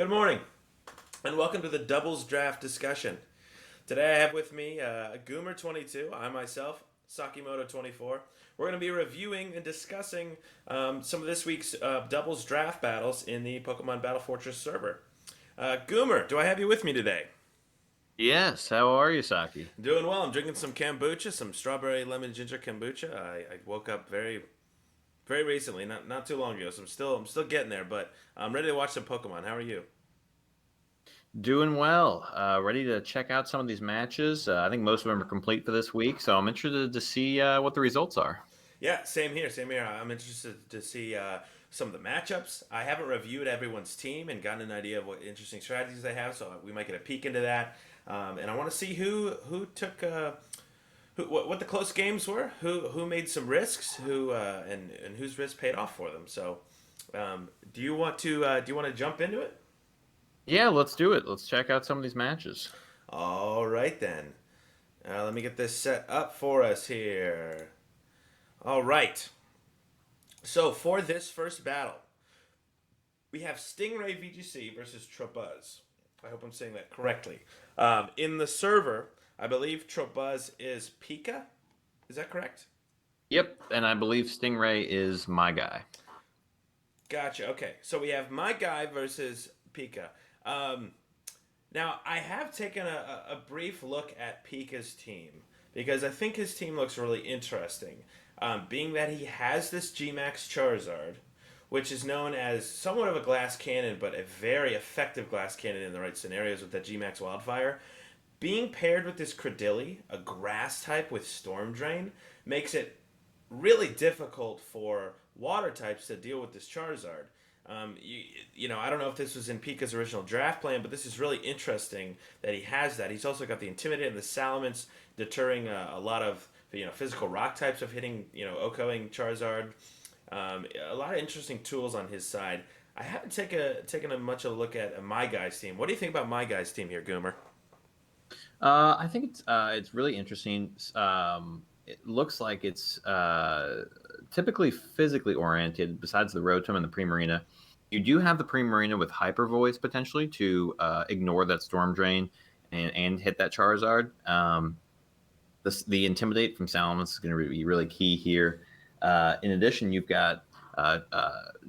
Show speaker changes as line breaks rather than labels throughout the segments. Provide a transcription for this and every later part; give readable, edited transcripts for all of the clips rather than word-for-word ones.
Good morning, and welcome to the Doubles Draft discussion. Today I have with me Goomer22, I myself, Sakimoto24. We're going to be reviewing and discussing some of this week's Doubles Draft battles in the Pokemon Battle Fortress server. Goomer, do I have you with me today?
Yes, how are you, Saki?
Doing well. I'm drinking some kombucha, some strawberry lemon ginger kombucha. I woke up very recently, not too long ago, so I'm still getting there, but I'm ready to watch some Pokemon. How are you?
Doing well. Ready to check out some of these matches. I think most of them are complete for this week, so I'm interested to see what the results are.
Yeah, same here, same here. I'm interested to see some of the matchups. I haven't reviewed everyone's team and gotten an idea of what interesting strategies they have, so we might get a peek into that. And I want to see who took what the close games were, who made some risks, who and whose risks paid off for them. So, do you want to jump into it?
Yeah, let's do it. Let's check out some of these matches.
All right then. Let me get this set up for us here. All right. So for this first battle, we have Stingray VGC versus Trobuzz. I hope I'm saying that correctly. In the server, I believe Trobuzz is Pika. Is that correct?
Yep, and I believe Stingray is my guy.
Gotcha. Okay, so we have my guy versus Pika. Um, Now, I have taken a brief look at Pika's team because I think his team looks really interesting. Being that he has this Gmax Charizard, which is known as somewhat of a glass cannon, but a very effective glass cannon in the right scenarios with that Gmax Wildfire. Being paired with this Credilli, a grass type with Storm Drain, makes it really difficult for water types to deal with this Charizard. I don't know if this was in Pika's original draft plan, but this is really interesting that he has that. He's also got the Intimidate and the Salamence, deterring a lot of physical rock types of hitting Okoing Charizard. A lot of interesting tools on his side. I haven't taken a much of a look at my guy's team. What do you think about my guy's team here, Goomer?
I think it's really interesting. It looks like it's typically physically oriented. Besides the Rotom and the Primarina, you do have the Primarina with Hyper Voice potentially to ignore that Storm Drain and hit that Charizard. The Intimidate from Salamence is going to be really key here. In addition, you've got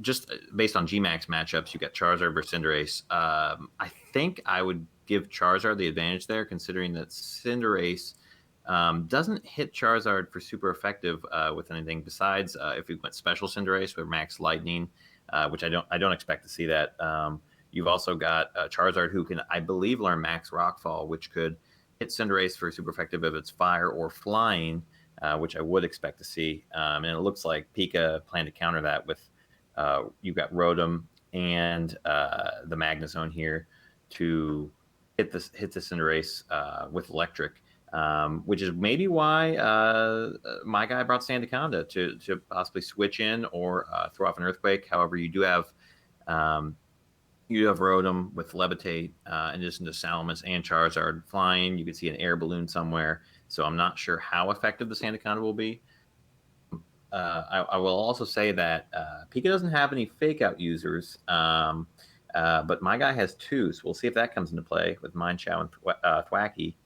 just based on Gmax matchups, you got Charizard versus Cinderace. I think I would give Charizard the advantage there, considering that Cinderace doesn't hit Charizard for super effective with anything besides if we went Special Cinderace with Max Lightning, which I don't expect to see that. You've also got Charizard who can, I believe, learn Max Rockfall, which could hit Cinderace for super effective if it's fire or flying, which I would expect to see. And it looks like Pika planned to counter that with you've got Rotom and the Magnezone here to hit the Cinderace with Electric, which is maybe why my guy brought Sandaconda to possibly switch in or throw off an Earthquake. However, you have Rotom with Levitate, in addition to Salamis and Charizard flying. You could see an air balloon somewhere. So I'm not sure how effective the Sandaconda will be. I will also say that Pika doesn't have any fake out users, but my guy has two. So we'll see if that comes into play with Mind Chow and Thwacky.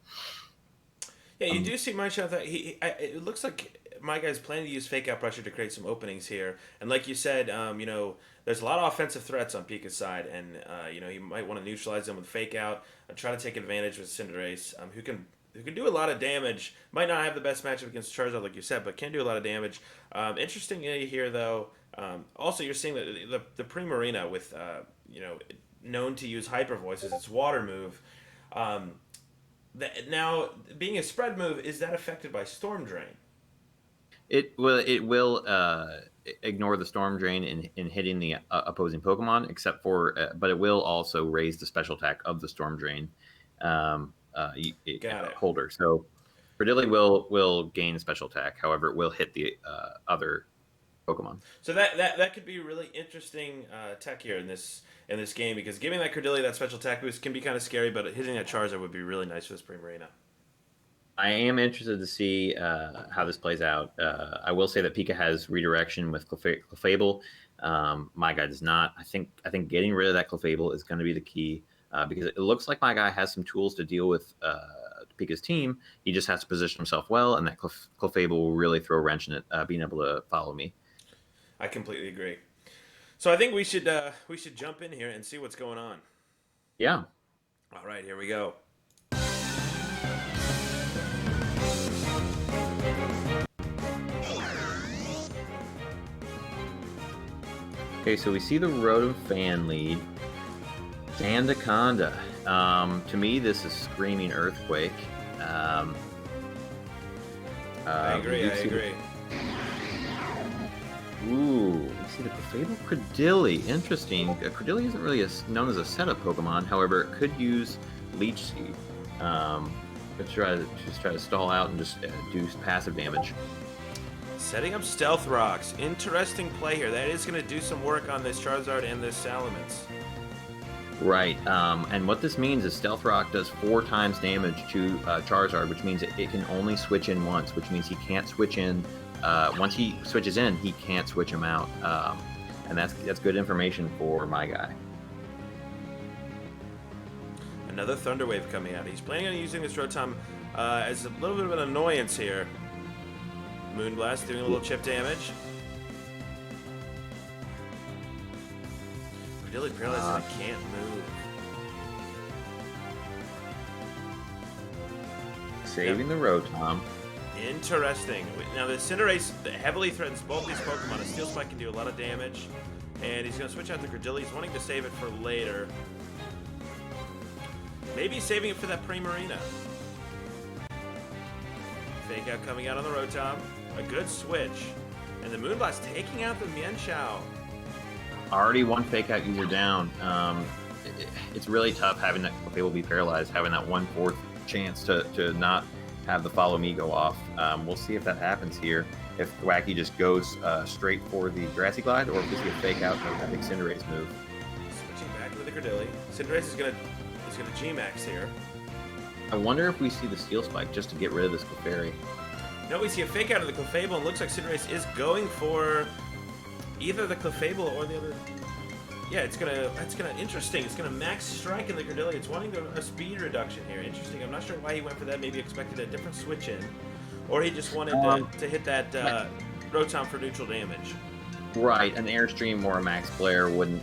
Yeah, you
Um,
do see my shot that it looks like my guy's planning to use fake out pressure to create some openings here. And like you said, there's a lot of offensive threats on Pika's side, and you might want to neutralize them with fake out, try to take advantage with Cinderace, who can do a lot of damage. Might not have the best matchup against Charizard, like you said, but can do a lot of damage. Interesting here, though. Also, you're seeing the Primarina with known to use Hyper Voice as its water move. Um, Now, being a spread move, is that affected by Storm Drain?
it will ignore the Storm Drain in hitting the opposing Pokemon, except for but it will also raise the special attack of the Storm Drain
Got it.
holder. So Credilli will gain special attack. However, it will hit the other Pokemon.
So that could be really interesting tech here in this game because giving that Credilli that special attack boost can be kind of scary, but hitting that Charizard would be really nice for this Primarina.
I am interested to see how this plays out. I will say that Pika has redirection with Clefable. My guy does not. I think getting rid of that Clefable is going to be the key because it looks like my guy has some tools to deal with Pika's team. He just has to position himself well, and that Clefable will really throw a wrench in it, being able to follow me.
I completely agree. So I think we should jump in here and see what's going on.
Yeah.
All right, here we go.
Okay, so we see the Rotom fan lead. Sandaconda. To me, this is screaming earthquake.
I agree.
Ooh, we see the Clefable Credilli. Interesting. Credilli isn't really known as a setup Pokemon. However, it could use Leech Seed. But try to stall out and just do passive damage.
Setting up Stealth Rocks. Interesting play here. That is going to do some work on this Charizard and this Salamence.
Right, and what this means is Stealth Rock does 4 times damage to Charizard, which means it can only switch in once, which means he can't switch in. Once he switches in, he can't switch him out, and that's good information for my guy.
Another Thunder Wave coming out. He's planning on using this Rotom as a little bit of an annoyance here. Moonblast doing a little chip damage. Credilli paralyzed and I can't move.
Saving the Rotom.
Interesting. Now the Cinderace heavily threatens both these Pokemon. A Steel Spike can do a lot of damage. And he's going to switch out to Credilli. He's wanting to save it for later. Maybe saving it for that Primarina. Fake out coming out on the Rotom. A good switch. And the Moonblast taking out the Mienshao.
Already one fake out user down. It's really tough having that Clefable be paralyzed, having that 1/4 chance to not have the follow me go off. We'll see if that happens here. If Wacky just goes straight for the Grassy Glide, or if we see a fake out of I think Cinderace move.
Switching back to the Credilli. Cinderace is gonna G-Max here.
I wonder if we see the Steel Spike just to get rid of this Clefairy.
No, we see a fake out of the Clefable, and looks like Cinderace is going for either the Clefable or the other. Yeah, it's gonna interesting. It's gonna max strike in the Credilli. It's wanting a speed reduction here. Interesting. I'm not sure why he went for that. Maybe expected a different switch in, or he just wanted to hit that Rotom for neutral damage.
Right, an Airstream or a Max Flare wouldn't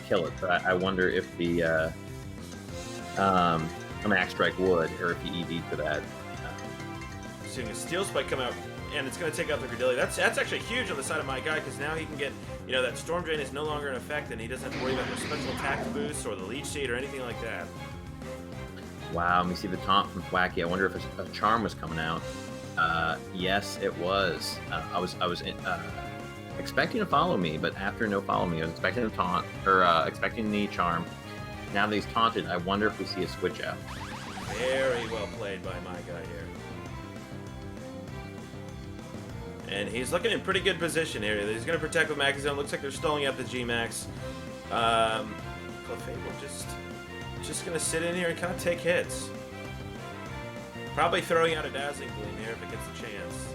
kill it. But I wonder if the a Max Strike would, or if he EV'd for that.
Seeing a Steel Spike come out, and it's going to take out the Credilli. That's actually huge on the side of my guy, because now he can get, that Storm Drain is no longer in effect, and he doesn't have to worry about the special attack boost or the Leech Seed or anything like that.
Wow, let me see the taunt from Wacky. I wonder if a Charm was coming out. Yes, it was. I was expecting to follow me, but after no follow me, I was expecting a taunt, or expecting the Charm. Now that he's taunted, I wonder if we see a switch out.
Very well played by my guy here. And he's looking in pretty good position here. He's going to protect with Magazine. Looks like they're stalling out the G-Max. Clefable just going to sit in here and kind of take hits. Probably throwing out a Dazzling Gleam here if it gets a chance.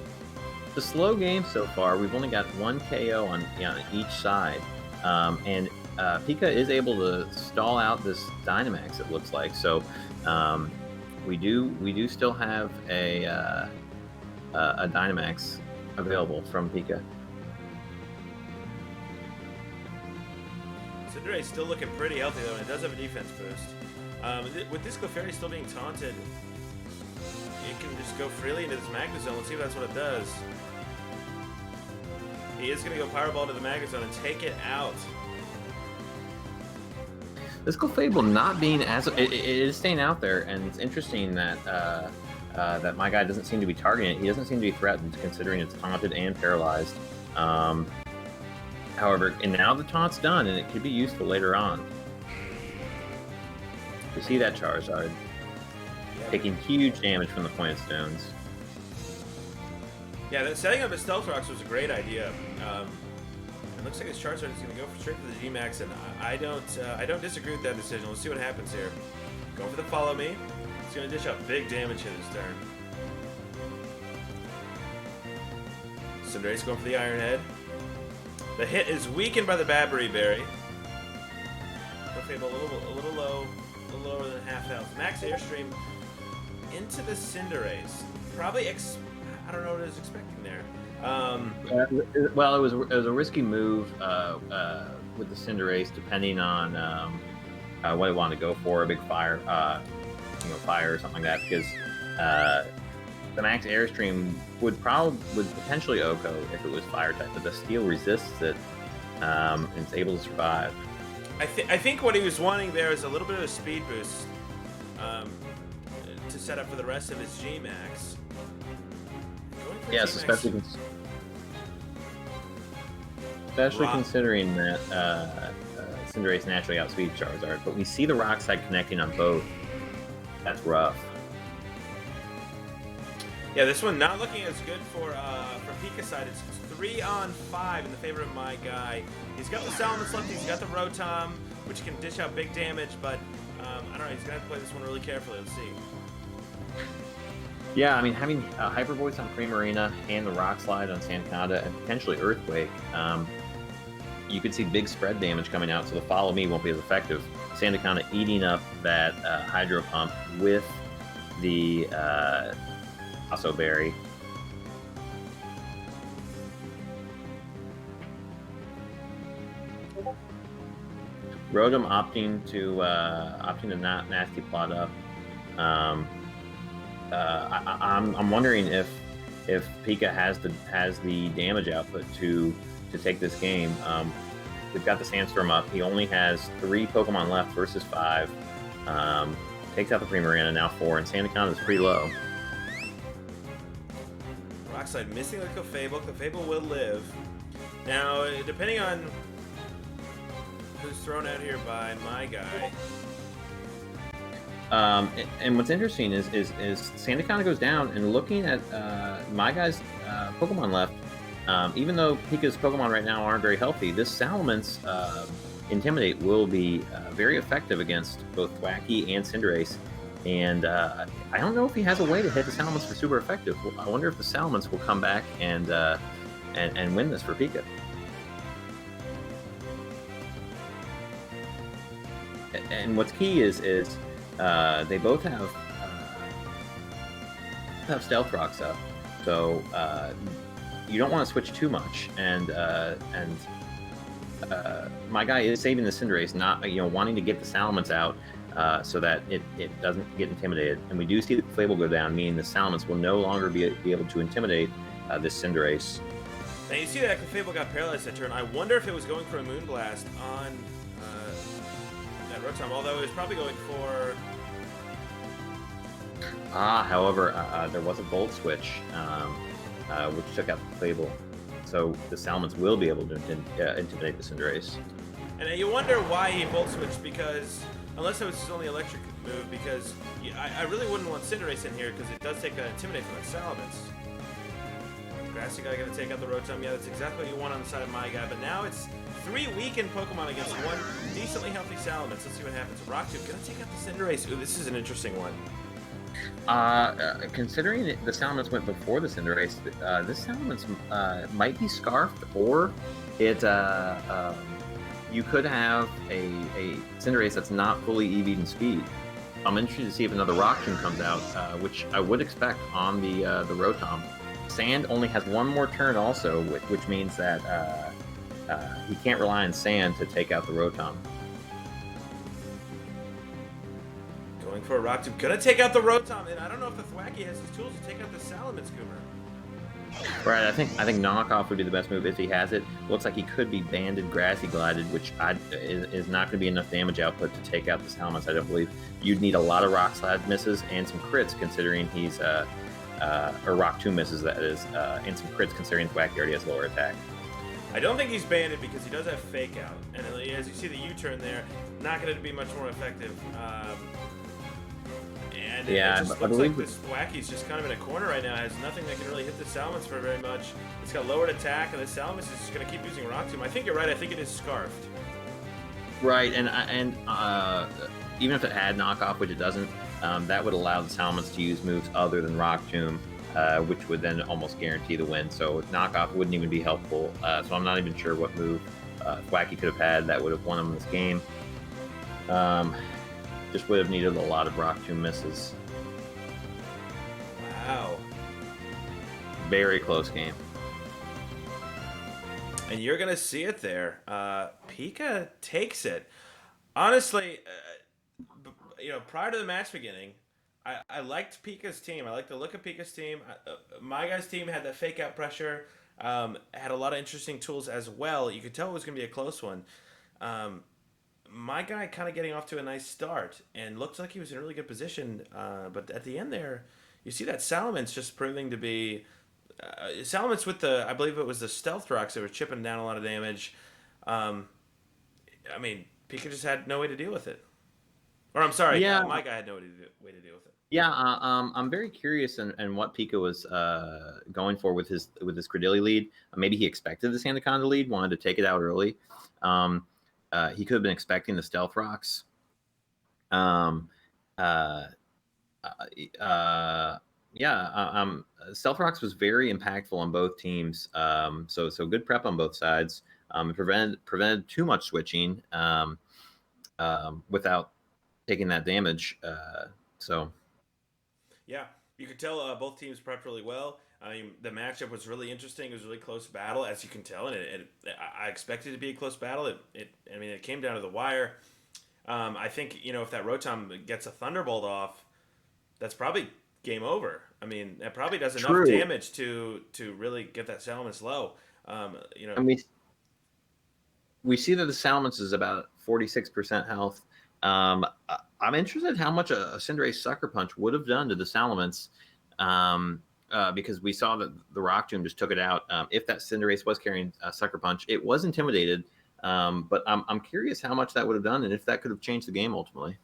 The slow game so far, we've only got 1 KO on each side. And Pika is able to stall out this Dynamax, it looks like. So we do still have a Dynamax available from Pika.
Cinderace still looking pretty healthy though, and it does have a defense boost. With this Clefairy still being taunted, it can just go freely into this Magnezone. Let's see if that's what it does. He is going to go Powerball to the Magnezone and take it out.
This Clefable not being as it is staying out there, and it's interesting that that my guy doesn't seem to be targeting it. He doesn't seem to be threatened, considering it's taunted and paralyzed. However, and now the taunt's done, and it could be useful later on. You see that Charizard taking huge damage from the Pointed Stones.
Yeah, setting up his Stealth Rocks was a great idea. It looks like his Charizard is going to go straight for the G-Max, and I don't disagree with that decision. Let's see what happens here. Going for the Follow Me. It's going to dish out big damage here this turn. Cinderace going for the Iron Head. The hit is weakened by the Babbery Berry. Clefable a little low, a little lower than half health. Max Airstream into the Cinderace. Probably, I don't know what I was expecting there.
Well, it was a risky move with the Cinderace, depending on what it wanted to go for, a big fire, fire or something like that, because the Max Airstream would potentially OHKO if it was fire type, but the Steel resists it and it's able to survive.
I think what he was wanting there is a little bit of a speed boost to set up for the rest of his G-Max.
Yes, especially considering that Cinderace naturally outspeeds Charizard, but we see the Rock Slide connecting on both. That's rough.
Yeah, this one not looking as good for Pika side. It's 3-on-5 in the favor of my guy. He's got the Salamence left, he's got the Rotom, which can dish out big damage, but I don't know, he's going to have to play this one really carefully. Let's see.
Yeah, I mean, having Hyper Voice on Primarina and the Rock Slide on Sandaconda and potentially Earthquake, you could see big spread damage coming out, so the Follow Me won't be as effective. Sandaconda eating up that Hydro Pump with the Osso Berry. Rotom opting to not nasty plot up. I'm wondering if Pika has the damage output to take this game. We've got the Sandstorm up. He only has 3 Pokemon left versus 5. Takes out the Primarina, now 4, and Sandaconda is pretty low.
Rockslide missing the Clefable. Clefable will live. Now, depending on who's thrown out here by my guy.
And what's interesting is Sandaconda goes down, and looking at my guy's Pokemon left, even though Pika's Pokemon right now aren't very healthy, this Salamence Intimidate will be very effective against both Thwackey and Cinderace. And I don't know if he has a way to hit the Salamence for super effective. I wonder if the Salamence will come back and win this for Pika. And what's key is they both have Stealth Rocks up, so you don't want to switch too much. And my guy is saving the Cinderace, not wanting to get the Salamence out so that it doesn't get intimidated. And we do see the Clefable go down, meaning the Salamence will no longer be able to intimidate this Cinderace.
Now you see that Clefable got paralyzed that turn. I wonder if it was going for a Moonblast on that Rotom, although it was probably going for...
However, there was a Volt Switch, which took out the Clefable. So the Salamence will be able to intimidate the Cinderace.
And you wonder why he Volt Switched, because... Unless it was his only electric move, because I really wouldn't want Cinderace in here, because it does take that Intimidate from that Salamence. Grassy guy going to take out the Rotom. Yeah, that's exactly what you want on the side of my guy. But now it's 3 weakened Pokemon against 1 decently healthy Salamence. Let's see what happens. Rocktomb going to take out the Cinderace. Ooh, this is an interesting one.
Considering the Salamence went before the Cinderace, this Salamence might be Scarfed, or it... you could have a Cinderace that's not fully EV'd in speed. I'm interested to see if another Rock Tomb comes out, which I would expect on the Rotom. Sand only has 1 more turn also, which means that he can't rely on Sand to take out the Rotom.
Going for a Rock Tomb. Gonna take out the Rotom, and I don't know if the Thwackey has his tools to take out the Salamence Goomer.
Right, I think Knockoff would be the best move if he has it. Looks like he could be Banded, Grassy Glided, which is not going to be enough damage output to take out the Salamence, I don't believe. You'd need a lot of Rock Slide misses and some crits, considering he's or Rock Tomb misses, that is, and some crits, considering Thwackey already has lower attack.
I don't think he's Banded because he does have Fake Out, and as you see the U-turn there, not going to be much more effective. And
yeah,
it just looks like this Thwackey's just kind of in a corner right now. It has nothing that can really hit the Salamence for very much. It's got lowered attack, and the Salamence is just going to keep using Rock Tomb. I think you're right. I think it is Scarfed.
Right, and even if it had Knockoff, which it doesn't, That would allow the Salamence to use moves other than Rock Tomb, which would then almost guarantee the win. So knockoff wouldn't even be helpful. So I'm not even sure what move Thwackey could have had that would have won him this game. Just would have needed a lot of Rock Tomb misses.
Wow.
Very close game.
And you're going to see it there. Pika takes it. Honestly, prior to the match beginning, I liked Pika's team. I liked the look of Pika's team. My guy's team had that fake out pressure, had a lot of interesting tools as well. You could tell it was going to be a close one. My guy kind of getting off to a nice start and looked like he was in a really good position. But at the end there, you see that Salamence just proving to be Salamence with I believe it was the stealth rocks that were chipping down a lot of damage. Pika just had no way to deal with it. Or I'm sorry,
Yeah,
my guy had no way to deal with it.
yeah. I'm very curious in what Pika was going for with his Credilli lead. Maybe he expected the Sandaconda lead, wanted to take it out early. He could have been expecting the stealth rocks. Um, uh, Stealth Rocks was very impactful on both teams. So good prep on both sides. It prevented too much switching without taking that damage. So
Yeah, you could tell both teams prepped really well. I mean, the matchup was really interesting. It was a really close battle, as you can tell, and I expected it to be a close battle. It came down to the wire. I think if that Rotom gets a Thunderbolt off, that's probably game over. I mean, that probably does enough
true.
damage to really get that Salamence low.
And we see that the Salamence is about 46% health. I'm interested how much a Cinderace Sucker Punch would have done to the Salamence, because we saw that the Rock Tomb just took it out. If that Cinderace was carrying a Sucker Punch, it was intimidated. But I'm curious how much that would have done and if that could have changed the game ultimately.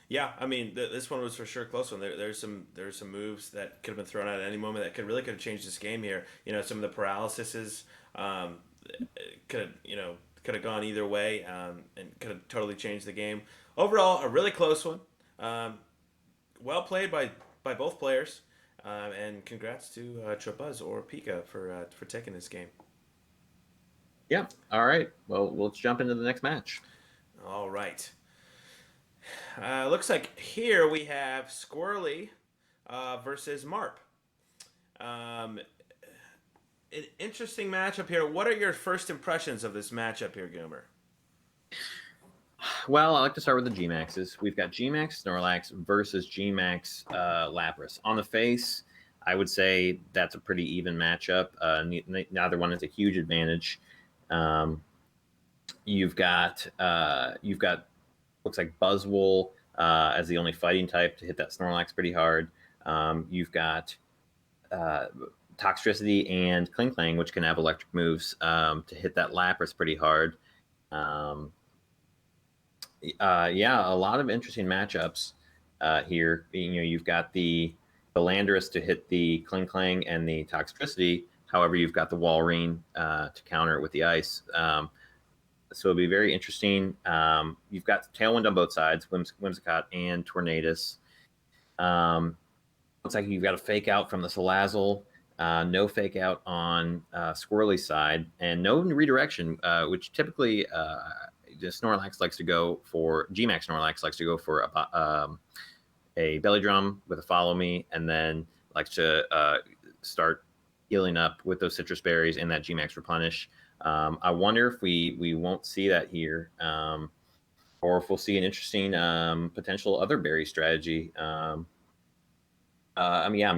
Yeah, I mean, this one was for sure a close one. There's some moves that could have been thrown out at any moment that could have changed this game here. Some of the paralyses could have gone either way, and could have totally changed the game. Overall, a really close one. Well played by both players, and congrats to Trebuzz or Pika for taking this game.
Yeah. All right. Well, let's jump into the next match.
All right. Looks like here we have Squirly versus Marp. An interesting matchup here. What are your first impressions of this matchup here, Goomer?
Well, I like to start with the Gmaxes. We've got Gmax Snorlax versus Gmax Lapras. On the face, I would say that's a pretty even matchup. Neither one has a huge advantage. You've got looks like Buzzwole as the only fighting type to hit that Snorlax pretty hard. You've got Toxtricity and Kling, which can have electric moves to hit that Lapras pretty hard. A lot of interesting matchups here. You've got the Landorus to hit the Kling and the Toxtricity. However, you've got the Walrein to counter it with the Ice. So it'll be very interesting. You've got Tailwind on both sides, Whimsicott and Tornadus. Looks like you've got a fake out from the Salazzle, no fake out on Squirly's side, and no redirection, which typically the Snorlax likes to go for. Gmax Snorlax likes to go for a Belly Drum with a Follow Me, and then likes to start healing up with those citrus berries and that Gmax Replenish. I wonder if we won't see that here, or if we'll see an interesting potential other berry strategy. I'm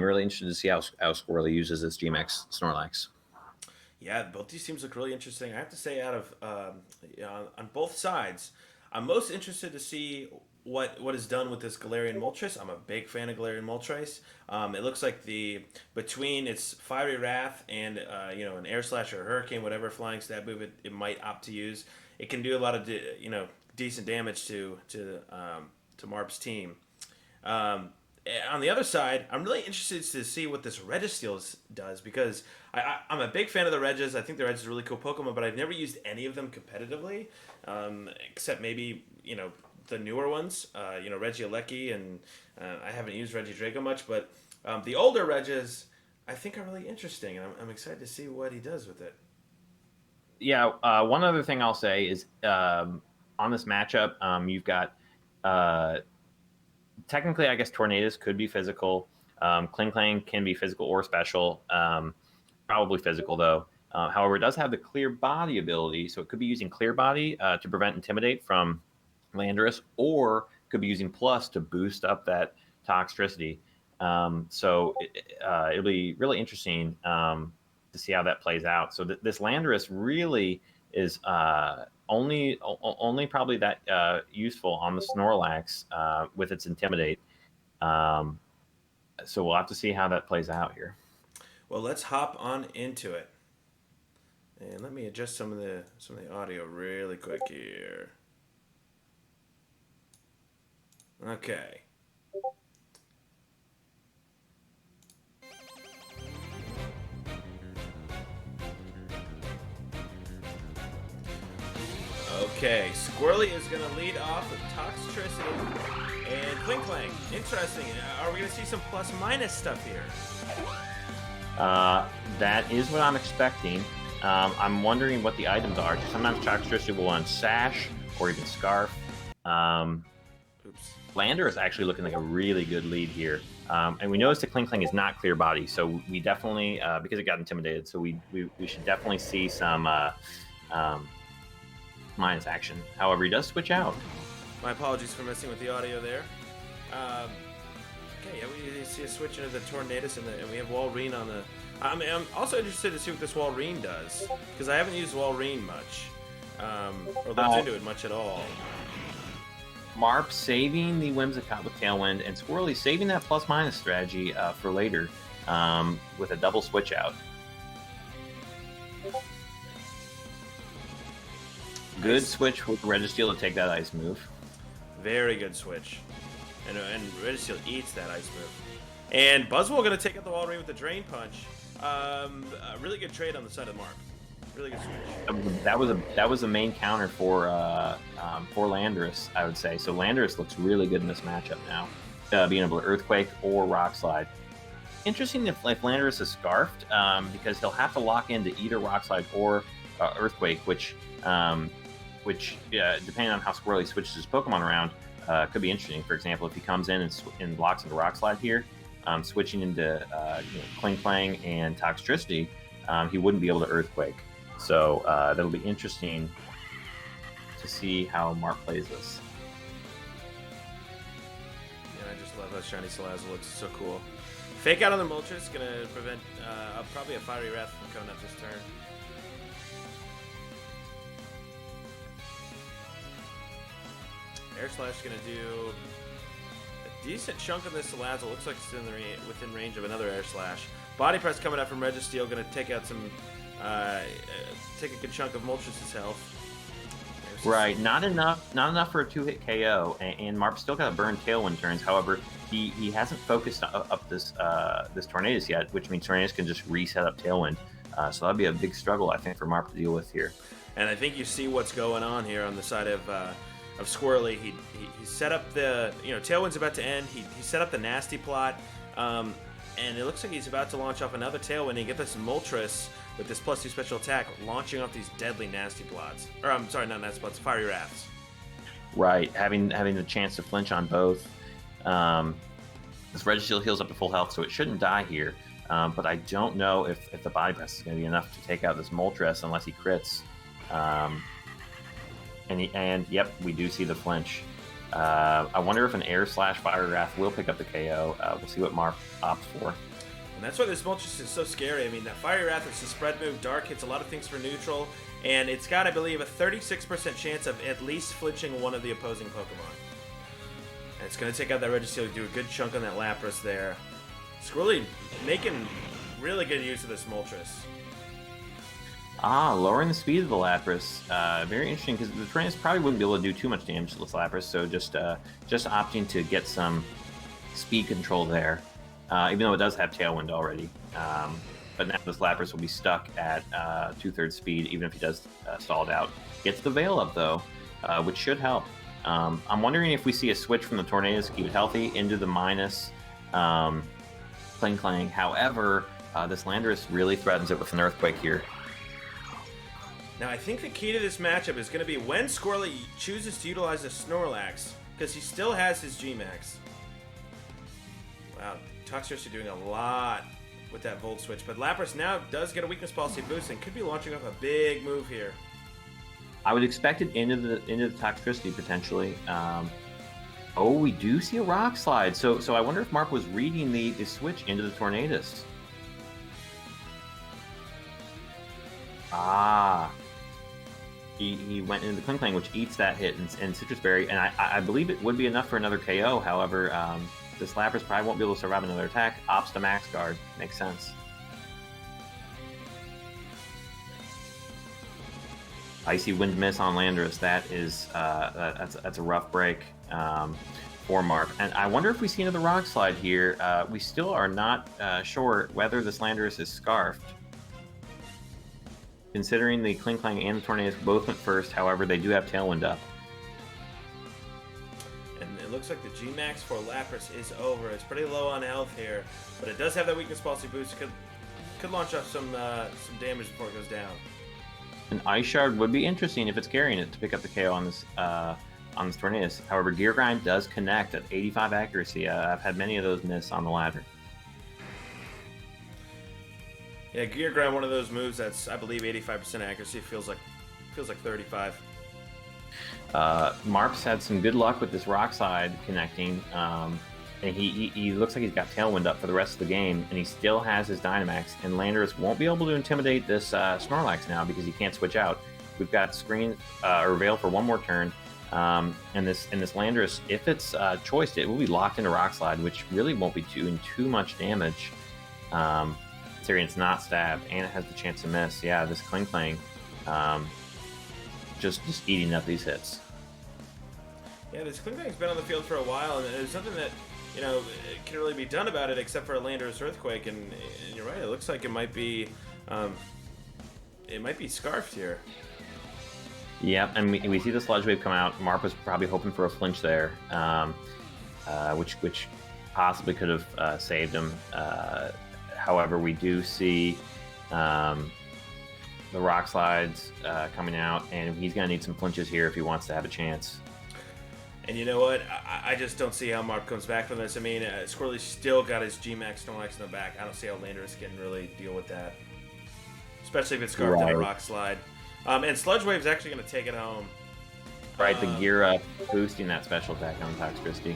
really interested to see how Squirrely uses this Gmax Snorlax.
Yeah, both these teams look really interesting. I have to say, out of on both sides, I'm most interested to see what is done with this Galarian Moltres. I'm a big fan of Galarian Moltres. It looks like between its Fiery Wrath and an Air Slash or Hurricane, whatever flying stab move it might opt to use, it can do a lot of decent damage to Marp's team. On the other side, I'm really interested to see what this Registeel does, because I'm a big fan of the Regis. I think the Regis is a really cool Pokemon, but I've never used any of them competitively, except maybe the newer ones, Regieleki, and I haven't used Regidrago much, but the older Regs I think are really interesting, and I'm excited to see what he does with it.
Yeah, one other thing I'll say is on this matchup, you've got technically, I guess Tornadus could be physical. Kling Klang can be physical or special. Probably physical, though. However, it does have the clear body ability, so it could be using clear body to prevent Intimidate from Landorus, or could be using Plus to boost up that Toxtricity. It'll be really interesting to see how that plays out. So this Landorus really is only probably that useful on the Snorlax with its Intimidate. So we'll have to see how that plays out here.
Well, let's hop on into it. And let me adjust some of the audio really quick here. Okay. Okay, Squirly is going to lead off with Toxtricity and Kling Klang. Interesting. Are we going to see some plus-minus stuff here?
That is what I'm expecting. I'm wondering what the items are. Sometimes Toxtricity will on Sash or even Scarf. Lander is actually looking like a really good lead here. And we noticed that Kling Klang is not clear body, so we definitely, because it got intimidated, so we should definitely see some minus action. However, he does switch out.
My apologies for messing with the audio there. Okay, yeah, we see a switch into the Tornadus, and we have Walrein on the... I'm also interested to see what this Walrein does, because I haven't used Walrein much, or looked into it much at all.
Marp saving the Whimsicott with Tailwind, and Squirly saving that plus-minus strategy for later with a double switch out. Good switch with Registeel to take that ice move.
Very good switch. And Registeel eats that ice move. And Buzzwole going to take out the Walrein with the Drain Punch. A really good trade on the side of Marp. Really good switch.
That was a main counter for Landorus, I would say. So Landorus looks really good in this matchup now, being able to Earthquake or Rock Slide. Interesting if Landorus is Scarfed, because he'll have to lock into either Rock Slide or Earthquake, which depending on how Squirrely switches his Pokemon around, could be interesting. For example, if he comes in and blocks into Rock Slide here, switching into Kling Klang and Toxtricity, he wouldn't be able to Earthquake. So that'll be interesting to see how Marp plays this.
Yeah, I just love how Shiny Salazzle looks so cool. Fake out on the Moltres, going to prevent probably a Fiery Wrath from coming up this turn. Air Slash going to do a decent chunk of this Salazzle. Looks like it's within range of another Air Slash. Body Press coming up from Registeel, going to take out some, take a good chunk of Moltres' health.
Right, not enough for a 2-hit KO, and Marp's still got to burn Tailwind turns. However, he hasn't focused up this Tornadus yet, which means Tornadus can just reset up Tailwind. So that'd be a big struggle, I think, for Marp to deal with here. And
I think you see what's going on here on the side of Squirly. He set up the, Tailwind's about to end. He set up the Nasty Plot, and it looks like he's about to launch off another Tailwind and get this Moltres with this +2 special attack, launching off these deadly Nasty Plots. Or I'm sorry, not Nasty Plots, Fiery Wraths.
Right, having the chance to flinch on both. This Registeel heals up to full health, so it shouldn't die here. But I don't know if the Body Press is going to be enough to take out this Moltres unless he crits. And yep, we do see the flinch. I wonder if an Air Slash Fire Wrath will pick up the KO. We'll see what Marp opts for.
And that's why this Moltres is so scary. I mean, that Fire Wrath is a spread move. Dark hits a lot of things for neutral. And it's got, I believe, a 36% chance of at least flinching one of the opposing Pokemon. And it's going to take out that Registeel, do a good chunk on that Lapras there. Squirly making really good use of this Moltres.
Lowering the speed of the Lapras. Very interesting, because the Tornadus probably wouldn't be able to do too much damage to this Lapras, so just opting to get some speed control there, even though it does have Tailwind already. But now this Lapras will be stuck at 2/3 speed, even if he does stall it out. Gets the Veil up, though, which should help. I'm wondering if we see a switch from the Tornadoes to keep it healthy into the minus Cling Clang. However, this Landorus really threatens it with an Earthquake here.
Now, I think the key to this matchup is going to be when Squirly chooses to utilize the Snorlax, because he still has his G-Max. Wow, Toxtricity doing a lot with that Volt Switch, but Lapras now does get a Weakness Policy boost and could be launching up a big move here.
I would expect it into the Toxtricity potentially. Oh, we do see a Rock Slide. So I wonder if Marp was reading the switch into the Tornadus. Ah. He went into the Cling Clang, which eats that hit, and Citrus Berry, and I believe it would be enough for another KO. However, this Lapras probably won't be able to survive another attack. Ops to Max Guard. Makes sense. Icy Wind Miss on Landorus. That is that's a rough break for Marp. And I wonder if we see another Rock Slide here. We still are not sure whether this Landorus is Scarfed. Considering the Cling Clang and the Tornadoes both went first, however, they do have Tailwind up.
And it looks like the G-Max for Lapras is over. It's pretty low on health here, but it does have that Weakness Policy boost. Could launch off some damage before it goes down.
An Ice Shard would be interesting if it's carrying it to pick up the KO on this Tornadus. However, Gear Grind does connect at 85 accuracy. I've had many of those miss on the ladder.
Yeah, Gear Grind, one of those moves that's, I believe, 85% accuracy. Feels like 35.
Marp's had some good luck with this Rock Slide connecting, and he looks like he's got Tailwind up for the rest of the game, and he still has his Dynamax, and Landorus won't be able to intimidate this Snorlax now because he can't switch out. We've got Screen or Veil for one more turn, and this Landorus, if it's choiced, it will be locked into Rock Slide, which really won't be doing too much damage. Considering it's not stabbed and it has the chance to miss. Yeah, this Cling Clang just eating up these hits.
Yeah, this Cling Clang's been on the field for a while, and there's nothing that can really be done about it except for a Landorus Earthquake. And you're right, it looks like it might be scarfed here.
Yeah, and we see the Sludge Wave come out. Marp was probably hoping for a flinch there, which possibly could have saved him. However, we do see the Rock Slides coming out, and he's going to need some flinches here if he wants to have a chance.
And you know what? I just don't see how Marp comes back from this. I mean, Squirly's still got his G-Max Snorlax in the back. I don't see how Landorus can really deal with that, especially if it's scarfed in a Rock Slide. And Sludge Wave's actually going to take it home.
Right, the Gera boosting that special attack on Toxtricity.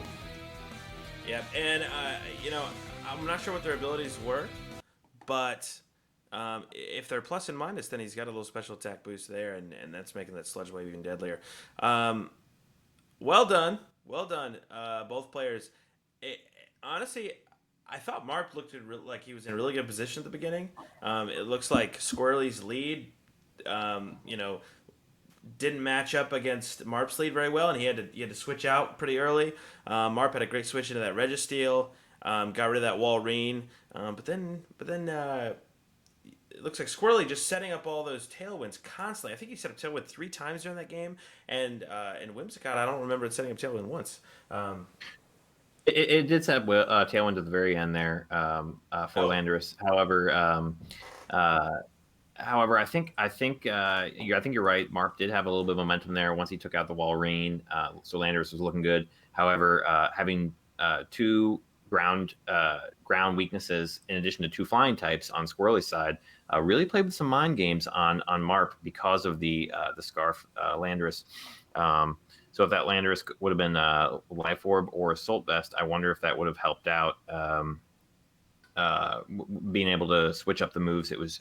Yep, and I'm not sure what their abilities were, but if they're plus and minus, then he's got a little special attack boost there, and that's making that Sludge Wave even deadlier. Well done, both players. Honestly, I thought Marp looked like he was in a really good position at the beginning. It looks like Squirly's lead, didn't match up against Marp's lead very well, and he had to switch out pretty early. Marp had a great switch into that Registeel. Got rid of that Walrein, but then it looks like Squirly just setting up all those Tailwinds constantly. I think he set up Tailwind 3 times during that game, and Whimsicott, I don't remember it setting up Tailwind once.
It did set up Tailwind at the very end there for Landorus. However, I think you're right. Marp did have a little bit of momentum there once he took out the Walrein, so Landorus was looking good. However, having 2 ground weaknesses in addition to 2 flying types on Squirly's side really played with some mind games on Marp because of the Scarf Landorus. So if that Landorus would have been Life Orb or Assault Vest, I wonder if that would have helped out being able to switch up the moves it was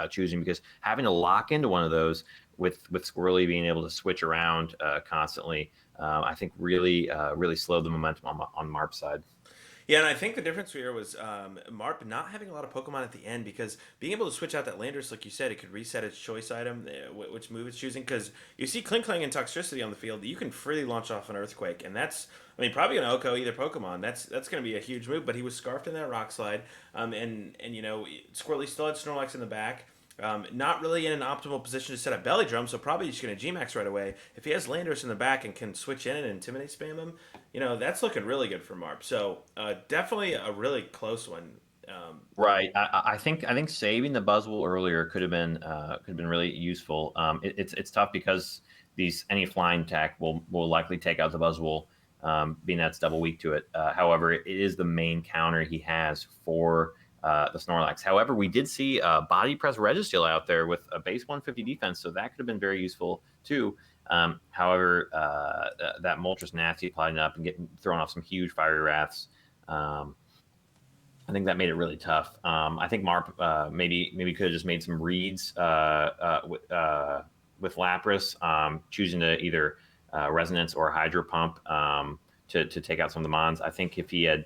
choosing, because having to lock into one of those with Squirly being able to switch around constantly, I think really slowed the momentum on Marp's side.
Yeah, and I think the difference here was Marp not having a lot of Pokemon at the end, because being able to switch out that Landorus, like you said, it could reset its choice item, which move it's choosing. Because you see Cling Clang and Toxtricity on the field, you can freely launch off an Earthquake, and that's, probably going to OHKO either Pokemon. That's going to be a huge move, but he was scarfed in that Rock Slide, and Squirly still had Snorlax in the back. Not really in an optimal position to set up belly drum, so probably just going to G-Max right away. If he has Landorus in the back and can switch in and intimidate spam him, that's looking really good for Marp. So definitely a really close one.
Right. I think saving the Buzzwole earlier could have been really useful. It's tough because any flying tech will likely take out the Buzzwole, being that's double weak to it. However, it is the main counter he has for the Snorlax. However, we did see Body Press Registeel out there with a base 150 defense, so that could have been very useful too. However, that Moltres Nasty plotting up and getting thrown off some huge Fiery Wraths. I think that made it really tough. I think Marp maybe could have just made some reads with Lapras, choosing to either Resonance or Hydro Pump to take out some of the Mons. I think if he had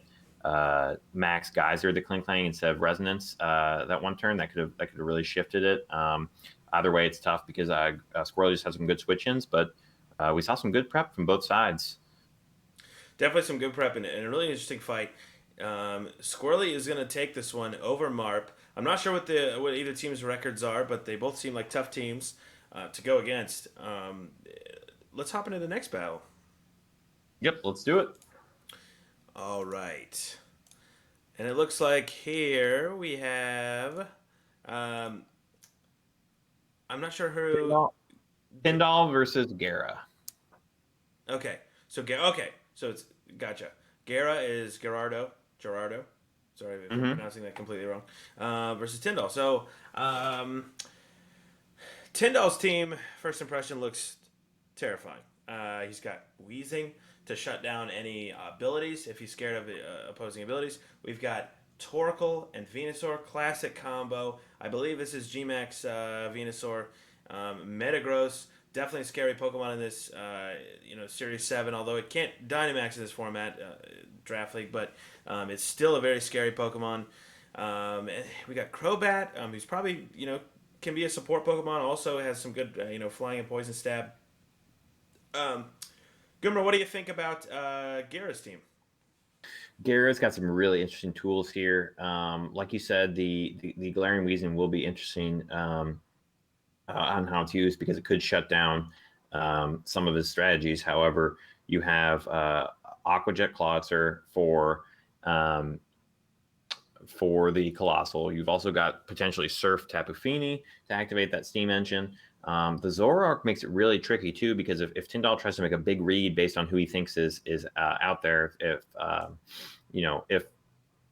Max Geyser the Kling instead of Resonance that one turn, that could have really shifted it. Either way, it's tough because Squirly just has some good switch-ins, but we saw some good prep from both sides.
Definitely some good prep and a really interesting fight. Squirly is going to take this one over Marp. I'm not sure what either team's records are, but they both seem like tough teams to go against. Let's hop into the next battle.
Yep, let's do it.
All right. And it looks like here we have... I'm not sure who...
Tindall versus Gera.
Okay. So it's... Gotcha. Gera is Gerardo. Sorry if I'm pronouncing that completely wrong. Versus Tindall. So, Tindall's team, first impression, looks terrifying. He's got Wheezing to shut down any abilities if he's scared of opposing abilities. We've got Torkoal and Venusaur, classic combo. I believe this is G-Max Venusaur. Metagross, definitely a scary Pokemon in this, Series 7, although it can't Dynamax in this format, Draft League, but it's still a very scary Pokemon. We got Crobat, who's probably, can be a support Pokemon, also has some good, flying and poison stab. Goomer, what do you think about Gera's team?
Gera's got some really interesting tools here. Like you said, the Glaring Weezing will be interesting on how it's used because it could shut down some of his strategies. However, you have Aqua Jet Clawitzer for the Colossal. You've also got potentially Surf Tapu Fini to activate that Steam Engine. The Zoroark makes it really tricky too because if Tindall tries to make a big read based on who he thinks is out there, if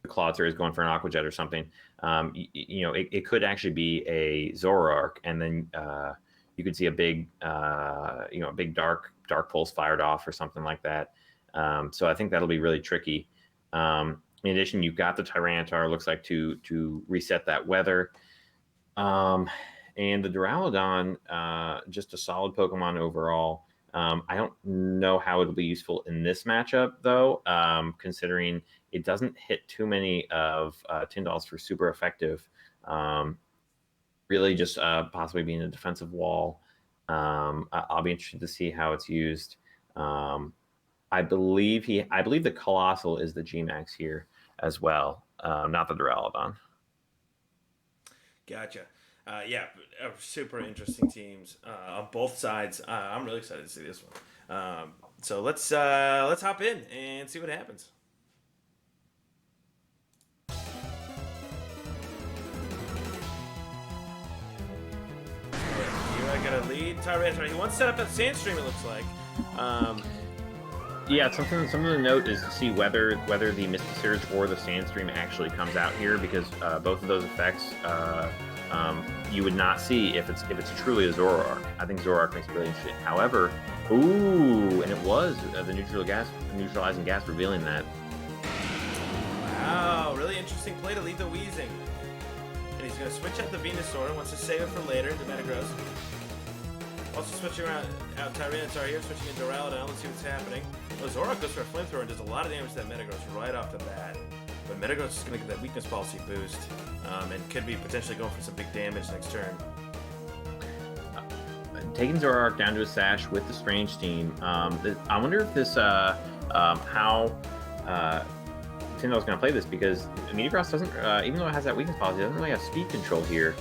the Clawitzer is going for an Aqua Jet or something, it could actually be a Zoroark, and then you could see a big dark pulse fired off or something like that. So I think that'll be really tricky. In addition, you've got the Tyranitar, looks like to reset that weather. And the Duraludon, just a solid Pokemon overall. I don't know how it'll be useful in this matchup, though, considering it doesn't hit too many of Tindall's for super effective. Really just possibly being a defensive wall. I'll be interested to see how it's used. I believe the Colossal is the G-Max here as well, not the Duraludon.
Gotcha. Super interesting teams on both sides. I'm really excited to see this one. So let's hop in and see what happens. Here I got a lead. Tyranitar. He wants to set up that Sandstream. It looks like.
Yeah, something to note is to see whether the Misty Surge or the Sandstream actually comes out here, because both of those effects you would not see if it's truly a Zoroark. I think Zoroark makes it really interesting. However, and it was the neutralizing gas revealing that.
Wow, really interesting play to lead the Weezing. And he's going to switch out the Venusaur, wants to save it for later, the Metagross. Also switching out Tyranitar here, switching into Duraludon. Let's see what's happening. Well, Zoroark goes for a Flamethrower and does a lot of damage to that Metagross right off the bat. But Metagross is going to get that weakness policy boost, and could be potentially going for some big damage next turn.
Taking Zoroark down to a Sash with the Strange Team. I wonder if this how Tindall's going to play this, because Meteor Frost doesn't, even though it has that weakness policy, it doesn't really have speed control here.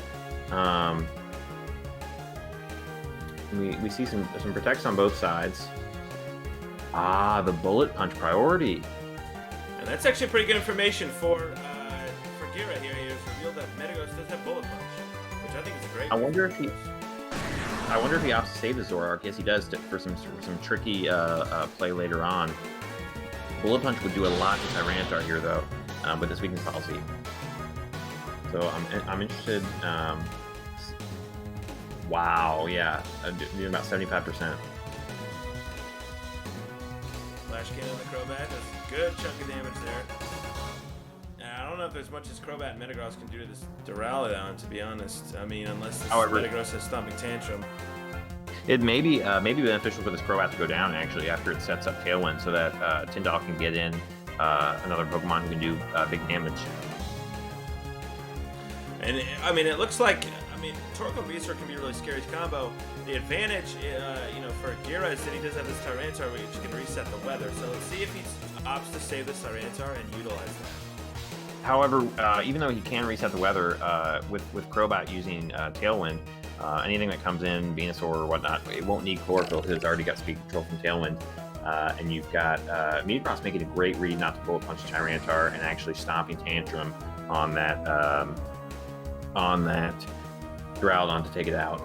We see some protects on both sides. The bullet punch priority.
And that's actually pretty good information for Gera here. He has revealed that Metagross does have bullet punch, which I think is a great.
I wonder if he opts to save the Zoroark. Yes, he does for some tricky play later on. Bullet punch would do a lot to Tyranitar here though, with this weakness policy. So I'm interested. Wow, yeah, doing about 75%.
Flash Cannon on the Crobat does a good chunk of damage there. Now, I don't know if there's much as Crobat and Metagross can do to this Duraludon, to be honest. I mean, unless this Metagross has Stomping Tantrum.
It may be beneficial for this Crobat to go down, actually, after it sets up Tailwind, so that Tindall can get in another Pokemon who can do big damage.
And, I mean, it looks like... Torkoal Venusaur can be a really scary combo. The advantage, for Gera is that he does have this Tyranitar which can reset the weather. So let's see if he opts to save this Tyranitar and utilize that.
However, even though he can reset the weather with Crobat using Tailwind, anything that comes in, Venusaur or whatnot, it won't need Chlorophyll because it's already got speed control from Tailwind. And you've got Metagross making a great read not to bullet punch Tyranitar and actually stomping Tantrum on that Duraludon to take it out.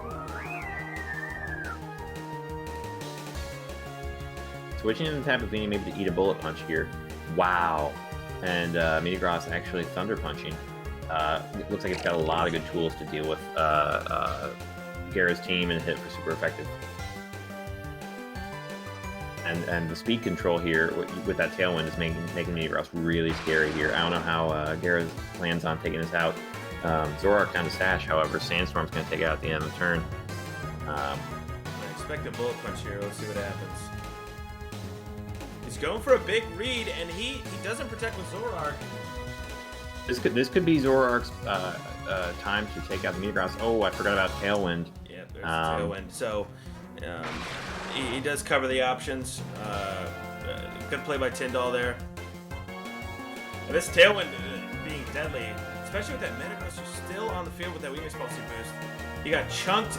Switching in the type of Venusaur maybe to eat a bullet punch here. Wow. And Metagross actually Thunder Punching. It looks like it's got a lot of good tools to deal with Gera's team and hit for super effective. And the speed control here with that Tailwind is making Metagross really scary here. I don't know how Gera plans on taking this out. Zoroark down to Sash, however, Sandstorm's going to take it out at the end of the turn.
I expect a bullet punch here. Let's see what happens. He's going for a big read, and he doesn't protect with Zoroark.
This could be Zoroark's time to take out the Metagross. Oh, I forgot about Tailwind.
Yeah, there's Tailwind. So he does cover the options. Good play by Tindall there. And this Tailwind being deadly, especially with that Metagross who's still on the field with that weakness policy boost. He got chunked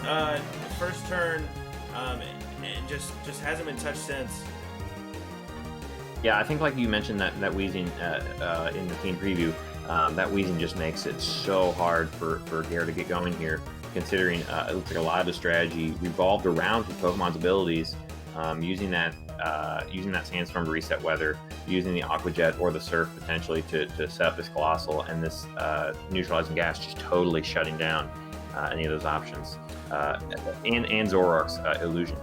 first turn and just hasn't been touched since.
Yeah, I think like you mentioned that wheezing in the team preview, that wheezing just makes it so hard for Gera to get going here, considering it looks like a lot of the strategy revolved around his Pokemon's abilities, using that Sandstorm to reset weather, using the Aqua Jet or the Surf potentially to set up this Colossal, and this Neutralizing Gas just totally shutting down any of those options, and Zoroark's Illusion.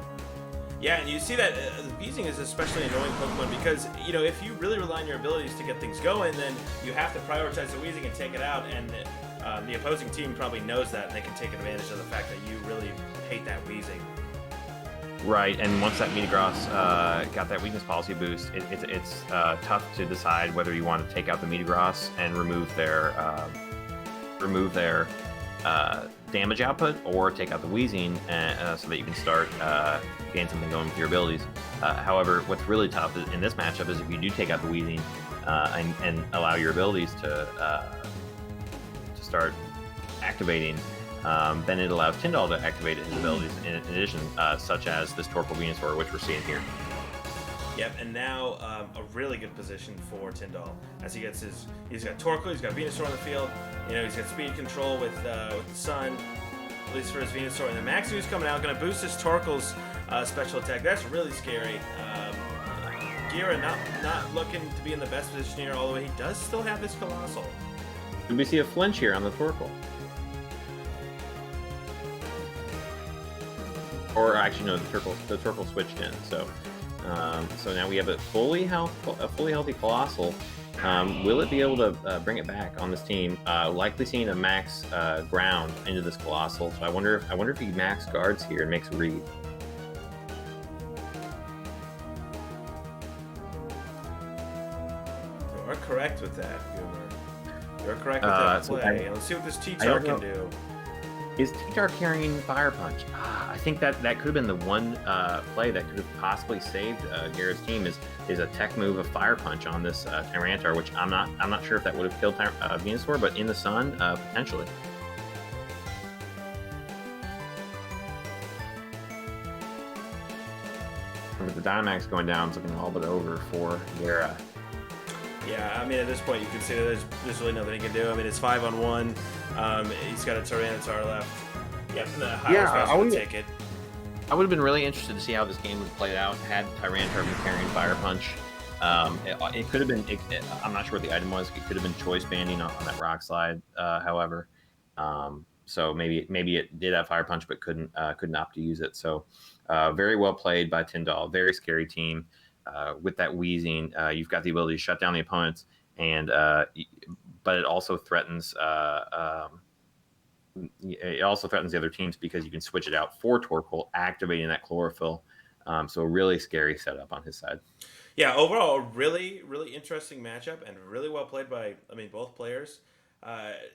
Yeah, and you see that Weezing is especially annoying Pokemon because, if you really rely on your abilities to get things going, then you have to prioritize the Weezing and take it out, and the opposing team probably knows that, and they can take advantage of the fact that you really hate that Weezing.
Right, and once that Metagross got that weakness policy boost, it's tough to decide whether you want to take out the Metagross and remove their damage output, or take out the Weezing so that you can start getting something going with your abilities. However, what's really tough in this matchup is if you do take out the Weezing and allow your abilities to start activating, then it allows Tindall to activate his abilities in addition, such as this Torkoal Venusaur, which we're seeing here.
Yep, and now a really good position for Tindall as he's got Torkoal, he's got Venusaur on the field. He's got speed control with the Sun, at least for his Venusaur. And the Maximu's coming out, going to boost his Torkoal's special attack. That's really scary. Gera not looking to be in the best position here, although he does still have his Colossal.
Did we see a flinch here on the Torkoal? Or actually, no, the Torkoal switched in. So now we have a fully healthy Colossal. Will it be able to bring it back on this team? Likely seeing a max ground into this Colossal. So I wonder if he max guards here and makes a read.
You are correct with that, Goomer. You're correct with that play. Let's see what this T-Tar can do.
Is T-Tar carrying Fire Punch? I think that could have been the one play that could have possibly saved Gera's team is a tech move of Fire Punch on this Tyranitar, which I'm not sure if that would have killed Venusaur, but in the Sun, potentially. With the Dynamax going down, it's looking all but over for Gera.
Yeah, I mean, at this point, you can see that there's really nothing he can do. I mean, it's 5-on-1. He's got a Tyranitar left. Yep, the Hydro Smash will take it.
I would have been really interested to see how this game would play out had Tyranitar been carrying Fire Punch. It could have been. I'm not sure what the item was. It could have been choice banding on that Rock Slide. However, so maybe it did have Fire Punch, but couldn't opt to use it. So very well played by Tindall. Very scary team. With that wheezing, you've got the ability to shut down the opponents, and but it also threatens. It also threatens the other teams because you can switch it out for Torkoal, activating that Chlorophyll. So a really scary setup on his side.
Yeah, overall, a really, really interesting matchup and really well played by, both players.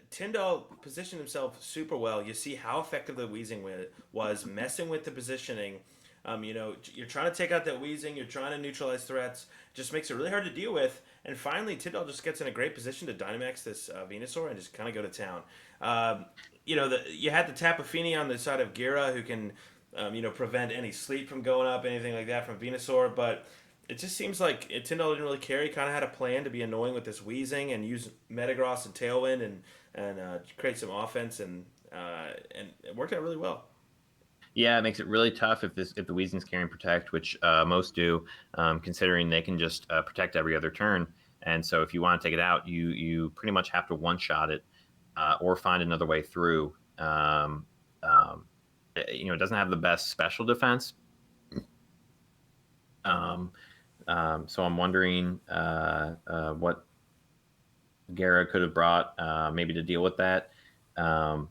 Tindall positioned himself super well. You see how effective the Wheezing was, messing with the positioning. You're trying to take out that Wheezing, you're trying to neutralize threats. Just makes it really hard to deal with. And finally, Tindall just gets in a great position to Dynamax this Venusaur and just kind of go to town. You had the Tapu Fini on the side of Gera, who can, prevent any sleep from going up, anything like that from Venusaur. But it just seems like Tindall didn't really care. He kind of had a plan to be annoying with this Wheezing and use Metagross and Tailwind and create some offense, and it worked out really well.
Yeah, it makes it really tough if the Weezing's carrying Protect, which most do, considering they can just protect every other turn. And so if you want to take it out, you pretty much have to one-shot it or find another way through. It doesn't have the best special defense. So I'm wondering what Gera could have brought maybe to deal with that. But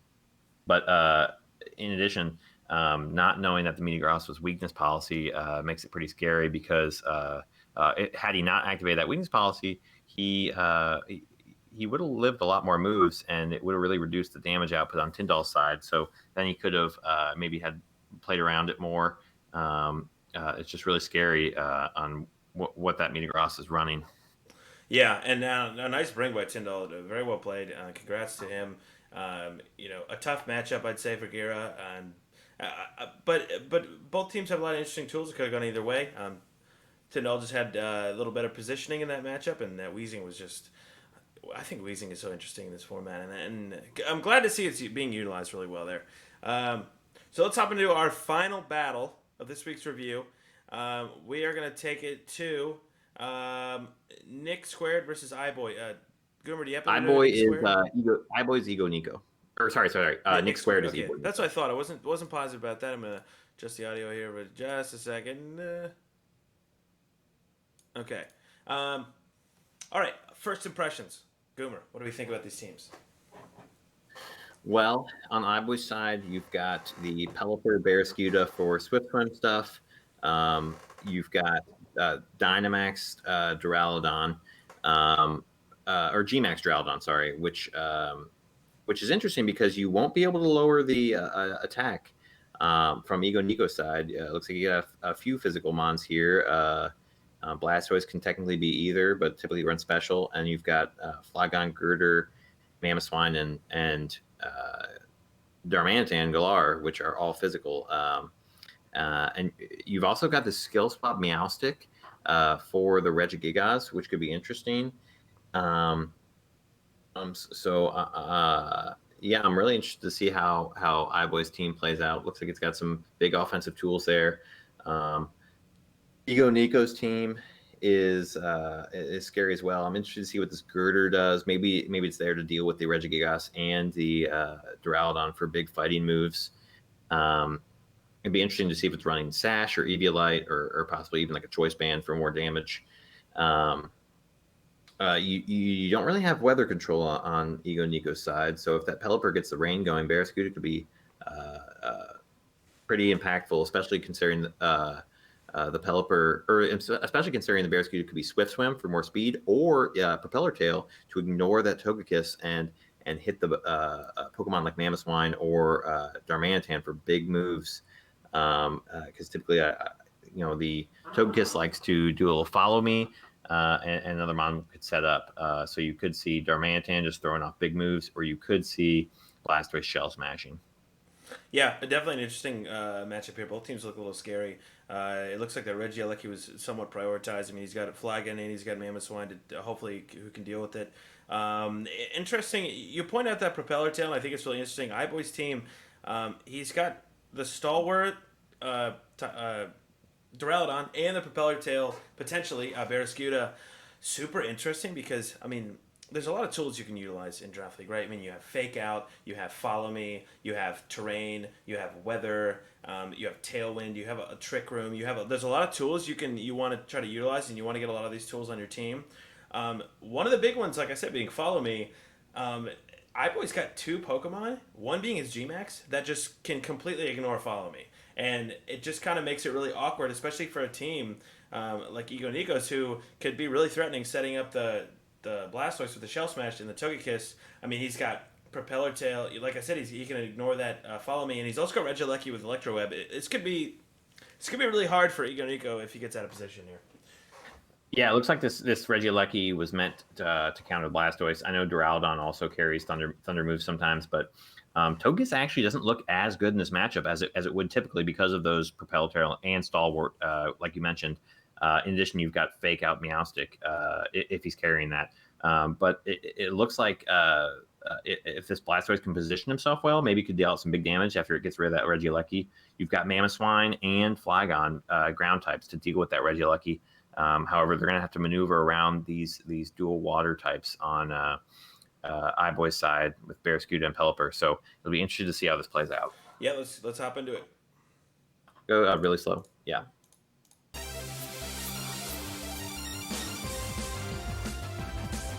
in addition, not knowing that the Metagross was weakness policy makes it pretty scary because had he not activated that weakness policy, he would have lived a lot more moves, and it would have really reduced the damage output on Tindall's side. So then he could have maybe had played around it more. It's just really scary on what that Metagross is running.
Yeah, and a nice bring by Tindall. Very well played. Congrats to him. A tough matchup, I'd say, for Gera. And but both teams have a lot of interesting tools. It could have gone either way. Tindall just had a little better positioning in that matchup, and that Wheezing was just. I think Wheezing is so interesting in this format, and I'm glad to see it's being utilized really well there. So let's hop into our final battle of this week's review. We are going to take it to Nick Squared versus IBOIII. Goomer, do you happen to know Nick Squared?
IBOIII's EgoNiko. Or sorry. Nick Squared is EgoNiko.
That's what I thought. I wasn't positive about that. I'm gonna adjust the audio here for just a second. Okay. All right. First impressions. Goomer, what do we think about these teams?
Well, on IBOII's side, you've got the Pelipper Barraskewda for Swift Run stuff. You've got Dynamax Duraludon, or Gmax Duraludon, sorry, which is interesting because you won't be able to lower the attack from EgoNiko's side. It looks like you got a few physical mons here. Blastoise can technically be either, but typically run special. And you've got Flygon, Girder, Mamoswine, and Darmanitan, Galar, which are all physical. And you've also got the Skill Swap Meowstic for the Regigigas, which could be interesting. Yeah, I'm really interested to see how IBOII's team plays out. Looks like it's got some big offensive tools there. EgoNiko's team is scary as well. I'm interested to see what this Girder does. Maybe it's there to deal with the Regigigas and the Duraludon for big fighting moves. It'd be interesting to see if it's running Sash or EBOIII or possibly even like a Choice Band for more damage. You don't really have weather control on EgoNiko's side, so if that Pelipper gets the rain going, Barraskewda could be pretty impactful, especially considering the Pelipper, or especially considering the Barraskewda could be Swift Swim for more speed, or Propeller Tail to ignore that Togekiss and hit the Pokemon like Mamoswine or Darmanitan for big moves. Because typically, the Togekiss likes to do a little follow me, and another mon could set up. So you could see Darmanitan just throwing off big moves, or you could see Blastoise shell smashing.
Yeah, definitely an interesting matchup here. Both teams look a little scary. It looks like that Regieleki was somewhat prioritized. I mean, he's got Flagon and he's got Mammoth Swine to hopefully who can deal with it. Interesting. You point out that Propeller Tail. And I think it's really interesting. IBOIII's team. He's got the Stalwart, Duraludon, and the Propeller Tail potentially Barraskewda. Super interesting because I mean there's a lot of tools you can utilize in Draft League, right? I mean, you have Fake Out, you have Follow Me, you have Terrain, you have Weather, you have Tailwind, you have a Trick Room, there's a lot of tools you want to try to utilize, and you want to get a lot of these tools on your team. One of the big ones, like I said, being Follow Me. I've always got two Pokemon, one being his Gmax, that just can completely ignore Follow Me. And it just kind of makes it really awkward, especially for a team like EgoNiko's, who could be really threatening setting up the Blastoise with the Shell Smash and the Togekiss. I mean, he's got Propeller Tail. Like I said, he can ignore that Follow Me, and he's also got Regieleki with Electro Web. It's gonna be really hard for EgoNiko if he gets out of position here.
Yeah, it looks like this Regieleki was meant to counter Blastoise. I know Duraludon also carries Thunder moves sometimes, but Togekiss actually doesn't look as good in this matchup as it would typically because of those Propeller Tail and Stalwart, like you mentioned. In addition, you've got Fake Out Meowstic if he's carrying that. But it looks like if this Blastoise can position himself well, maybe he could deal out some big damage after it gets rid of that Regieleki. You've got Mamoswine and Flygon ground types to deal with that Regieleki. However, they're going to have to maneuver around these dual water types on IBOIII's side with Barraskewda and Pelipper. So it'll be interesting to see how this plays out.
Yeah, let's hop into it.
Go really slow. Yeah.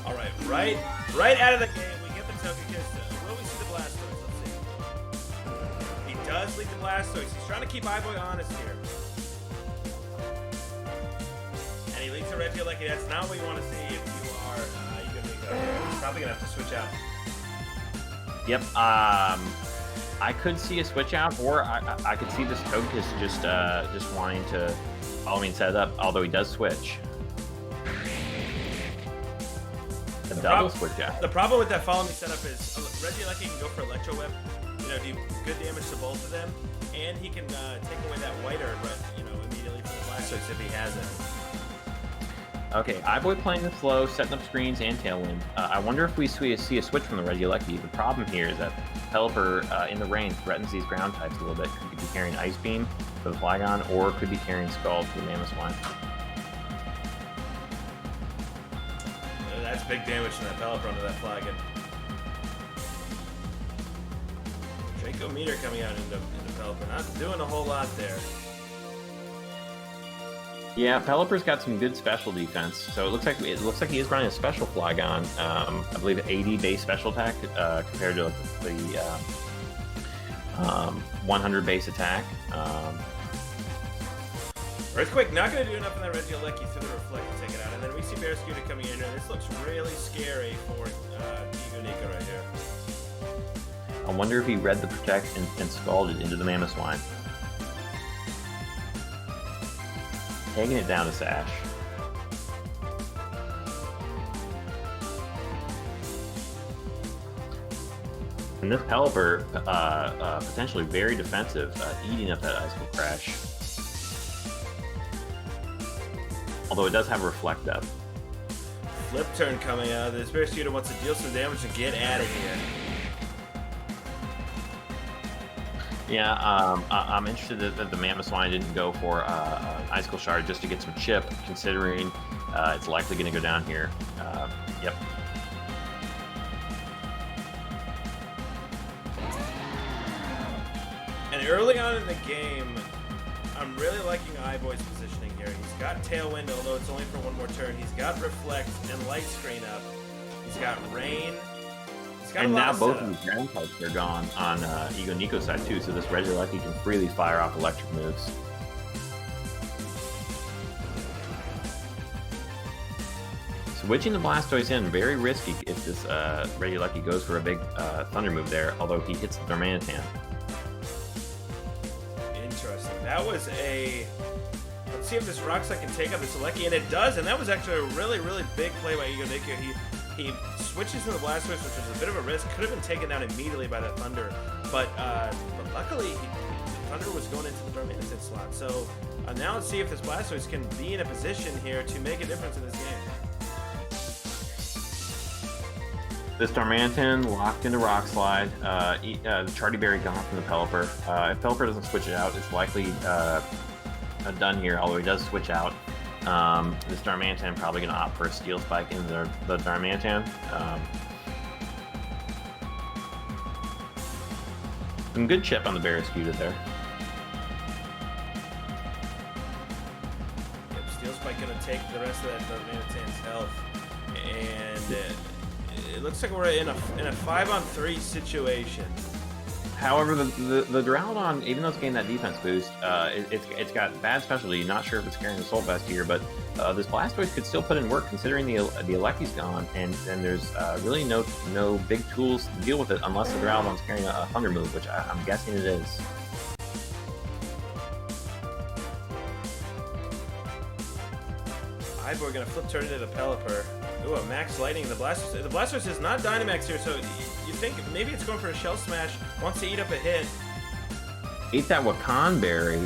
All right, right out of the game, we get the Togekiss. Will we see the Blastoise? Let's see. He does lead the Blastoise. He's trying to keep IBOIII honest here. And he leads the Regieleki. That's not what you want to see if you are EgoNiko. He's probably going to have to switch out.
Yep. I could see a switch out, or I could see this Togekiss just wanting to follow me and set it up, although he does switch. Switch out.
The problem with that Follow Me setup is Regieleki can go for Electro Web, do good damage to both of them, and he can take away that White Herb, immediately from the Blastoise if he has it.
Okay, IBOIII playing this slow, setting up screens and Tailwind. I wonder if we see a switch from the Regieleki. The problem here is that Pelipper in the rain threatens these ground types a little bit. He could be carrying Ice Beam for the Flygon, or could be carrying Scald for the Mamoswine.
That's big damage from that Pelipper onto that Flagon. Draco Meter coming out into Pelipper. Not doing a whole lot there.
Yeah, Pelipper's got some good special defense. So it looks like he is running a special Flygon. I believe 80 base special attack compared to the 100 base attack.
Earthquake not going to do enough in that Regieleki through the Reflect to take it out. And then we see Barraskewda coming in, and this looks really scary for EgoNiko right here.
I wonder if he read the Protect and Scalded into the Mamoswine. Taking it down to Sash. And this Pelipper, potentially very defensive, eating up that Ice Cold Crash. Although it does have Reflect up.
Flip turn coming out. This Barraskewda wants to deal some damage and get out of here.
Yeah, I'm interested that the Mamoswine didn't go for Icicle Shard just to get some chip, considering it's likely going to go down here. Yep.
And early on in the game, I'm really liking IBOIII's positioning here. He's got Tailwind, although it's only for one more turn. He's got Reflect and Light Screen up. He's got Rain.
And now both of these ground types are gone on EgoNiko's side too, so this Regieleki can freely fire off electric moves. Switching the Blastoise in, very risky if this Regieleki goes for a big Thunder move there, although he hits the Darmanitan.
Interesting. That was a... Let's see if this Rockslide can take out this Alecki, and it does, and that was actually a really, really big play by EgoNiko. He switches to the Blastoise, which was a bit of a risk. Could have been taken down immediately by the Thunder, but luckily Thunder was going into the Darmanitan slot. So now let's see if this Blastoise can be in a position here to make a difference in this game.
This Darmanitan locked into Rock Slide. The Charty Berry gone from the Pelipper. If Pelipper doesn't switch it out, it's likely done here, although he does switch out. This Darmanitan probably going to opt for a Steel Spike into the Darmanitan. Some good chip on the Barraskewda there.
Yep, Steel Spike going to take the rest of that Darmanitan's health. And it looks like we're in a 5-on-3 situation.
However, the Duraludon, even though it's getting that defense boost, it's got bad specialty. Not sure if it's carrying the Soul Vest here, but this Blastoise could still put in work considering the Alecki's gone, and there's really no big tools to deal with it unless the Duraludon's carrying a Thunder move, which I'm guessing it is.
IBOIII going to flip turn into the Pelipper. Ooh, a Max Lightning. The Blastoise is not Dynamax here, so you think maybe it's going for a Shell Smash. Wants to eat up a hit.
Ate that Wakan Berry,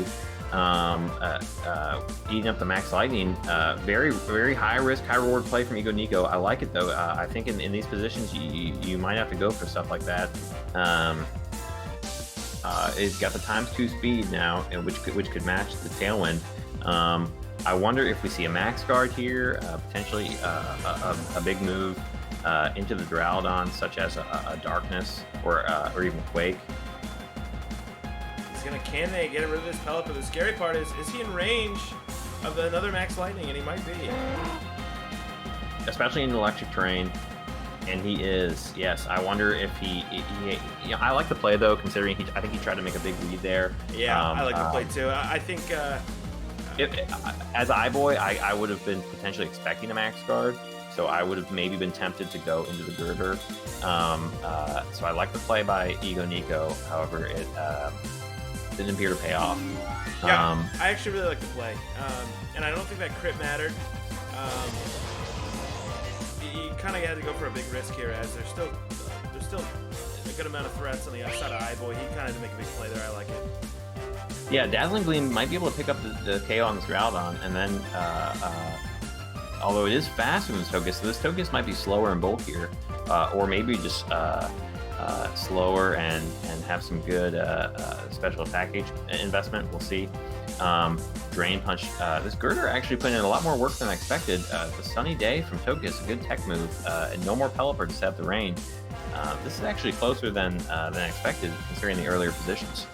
eating up the Max Lightning. Very, very high risk, high reward play from EgoNiko. I like it though. I think in these positions you might have to go for stuff like that. It's got the ×2 speed now, which could match the Tailwind. I wonder if we see a Max Guard here, potentially a big move into the Duraludon, such as a Darkness or even Quake.
He's gonna, can they get rid of this Pelipper? The scary part is he in range of another Max Lightning? And he might be.
Especially in electric terrain. And he is, yes. I wonder if he you know, I like the play though, considering I think he tried to make a big lead there.
Yeah, I like the play too. I think
as IBOIII, I would have been potentially expecting a Max Guard, so I would have maybe been tempted to go into the Girder. So I like the play by EgoNiko. However, it didn't appear to pay off.
Yeah, I actually really like the play, and I don't think that crit mattered. You kind of had to go for a big risk here, as there's still a good amount of threats on the outside of IBOIII. He kind of had to make a big play there. I like it.
Yeah, Dazzling Gleam might be able to pick up the KO on this Groudon, and then, although it is faster than this Togekiss, so this Togekiss might be slower and bulkier, or maybe just slower and have some good special attack investment. We'll see. Drain Punch. This Girder actually put in a lot more work than I expected. The Sunny Day from Togekiss, a good tech move, and no more Pelipper to set up the range. This is actually closer than expected, considering the earlier positions.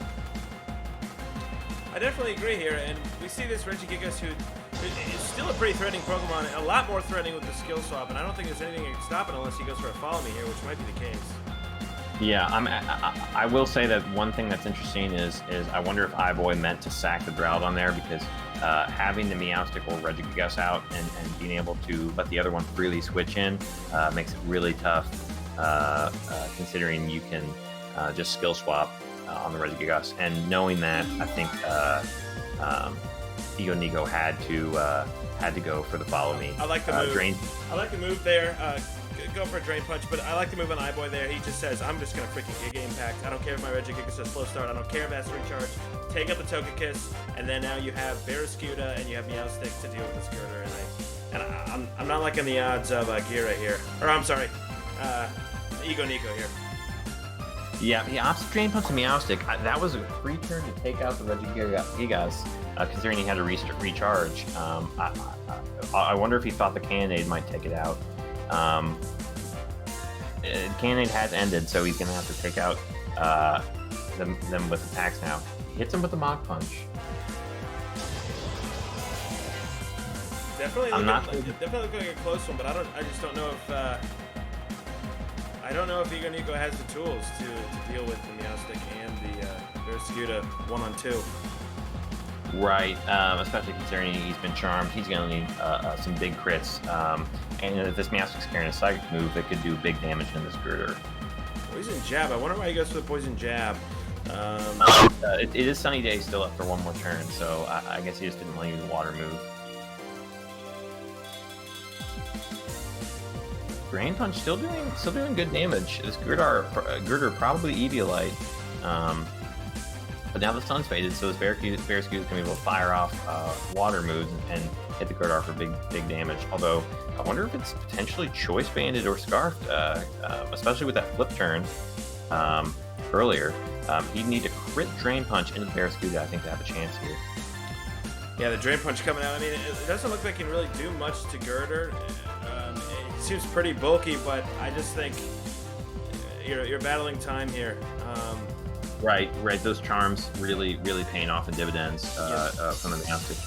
I definitely agree here, and we see this Regigigas who is still a pretty threatening Pokemon, a lot more threatening with the skill swap, and I don't think there's anything that can stop it unless he goes for a Follow Me here, which might be the case.
Yeah, I will say that one thing that's interesting is I wonder if IBOIII meant to sack the Groudon there, because having the Meowstic or Regigigas out and being able to let the other one freely switch in makes it really tough, considering you can just skill swap on the Regigigas, and knowing that, I think EgoNiko had to go for the Follow Me.
I like the move.
Drain.
I like the move there. Go for a Drain Punch, but I like the move on IBOIII there. He just says, I'm just gonna freaking Giga Impact. I don't care if my Regigigas says slow start. I don't care if it has to recharge. Take out the Togekiss, and then now you have Barraskewda and you have Meowstic to deal with this Girder. And I'm not liking the odds of Gera here, or I'm sorry, EgoNiko here.
Yeah, he opts to Drain Punch to Meowstic. That was a free turn to take out the Regigigas, considering he had to recharge. I wonder if he thought the Cannonade might take it out. Cannonade has ended, so he's going to have to take out them with attacks now. He hits him with the Mach Punch.
Definitely looking like a close one, but I just don't know if I don't know if EgoNiko has the tools to deal with the Meowstic and the Barraskewda 1-on-2.
Right, especially considering he's been charmed. He's going to need some big crits. And if this Meowstic's carrying a Psychic move, it could do big damage in this Girder.
Poison Jab. I wonder why he goes for the Poison Jab.
It is Sunny Day still up for one more turn, so I guess he just didn't want to use the Water move. Drain Punch still doing good damage. This Girder probably EBOIII. But now the sun's faded, so this Barracuda is going to be able to fire off water moves and hit the Girdar for big damage. Although, I wonder if it's potentially Choice Banded or Scarfed, especially with that flip turn earlier. He'd need to crit Drain Punch into the Barracuda, I think, to have a chance here.
Yeah, the Drain Punch coming out. I mean, it doesn't look like it can really do much to Girder. It seems pretty bulky, but I just think you're battling time here.
Right. Those charms really paying off in dividends from the outfit.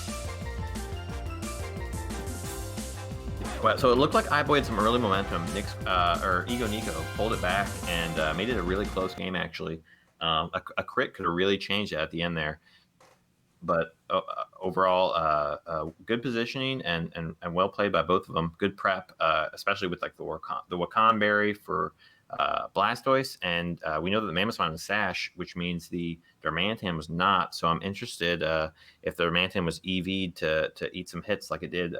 Well, so it looked like IBOIII had some early momentum. EgoNiko pulled it back and made it a really close game, actually. A crit could have really changed that at the end there. But overall, good positioning and well played by both of them. Good prep, especially with like the Wakan Berry for Blastoise, and we know that the Mamoswine was Sash, which means the Darmanitan was not. So I'm interested if the Darmanitan was EV'd to eat some hits like it did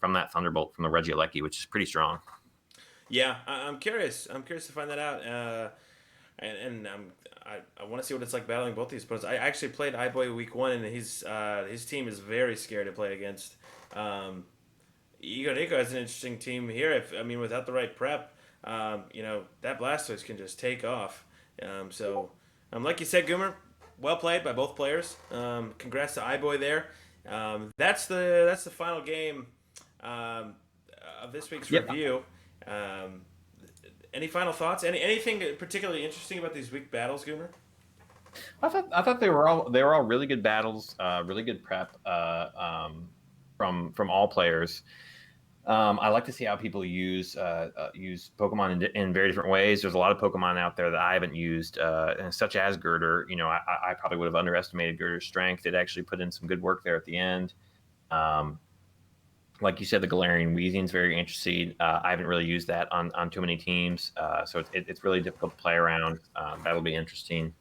from that Thunderbolt from the Regieleki, which is pretty strong.
Yeah, I'm curious. I'm curious to find that out. I want to see what it's like battling both these opponents. I actually played IBOIII week 1, and his team is very scary to play against. EgoNiko has an interesting team here. Without the right prep, that Blastoise can just take off. Like you said, Goomer, well played by both players. Congrats to IBOIII there. That's the final game of this week's review. Any final thoughts? Anything particularly interesting about these week battles, Goomer?
I thought they were all really good battles, really good prep from all players. I like to see how people use Pokemon in very different ways. There's a lot of Pokemon out there that I haven't used, such as Girder. I probably would have underestimated Girder's strength. It actually put in some good work there at the end. Like you said, the Galarian Weezing's very interesting. I haven't really used that on too many teams, so it's really difficult to play around. That'll be interesting.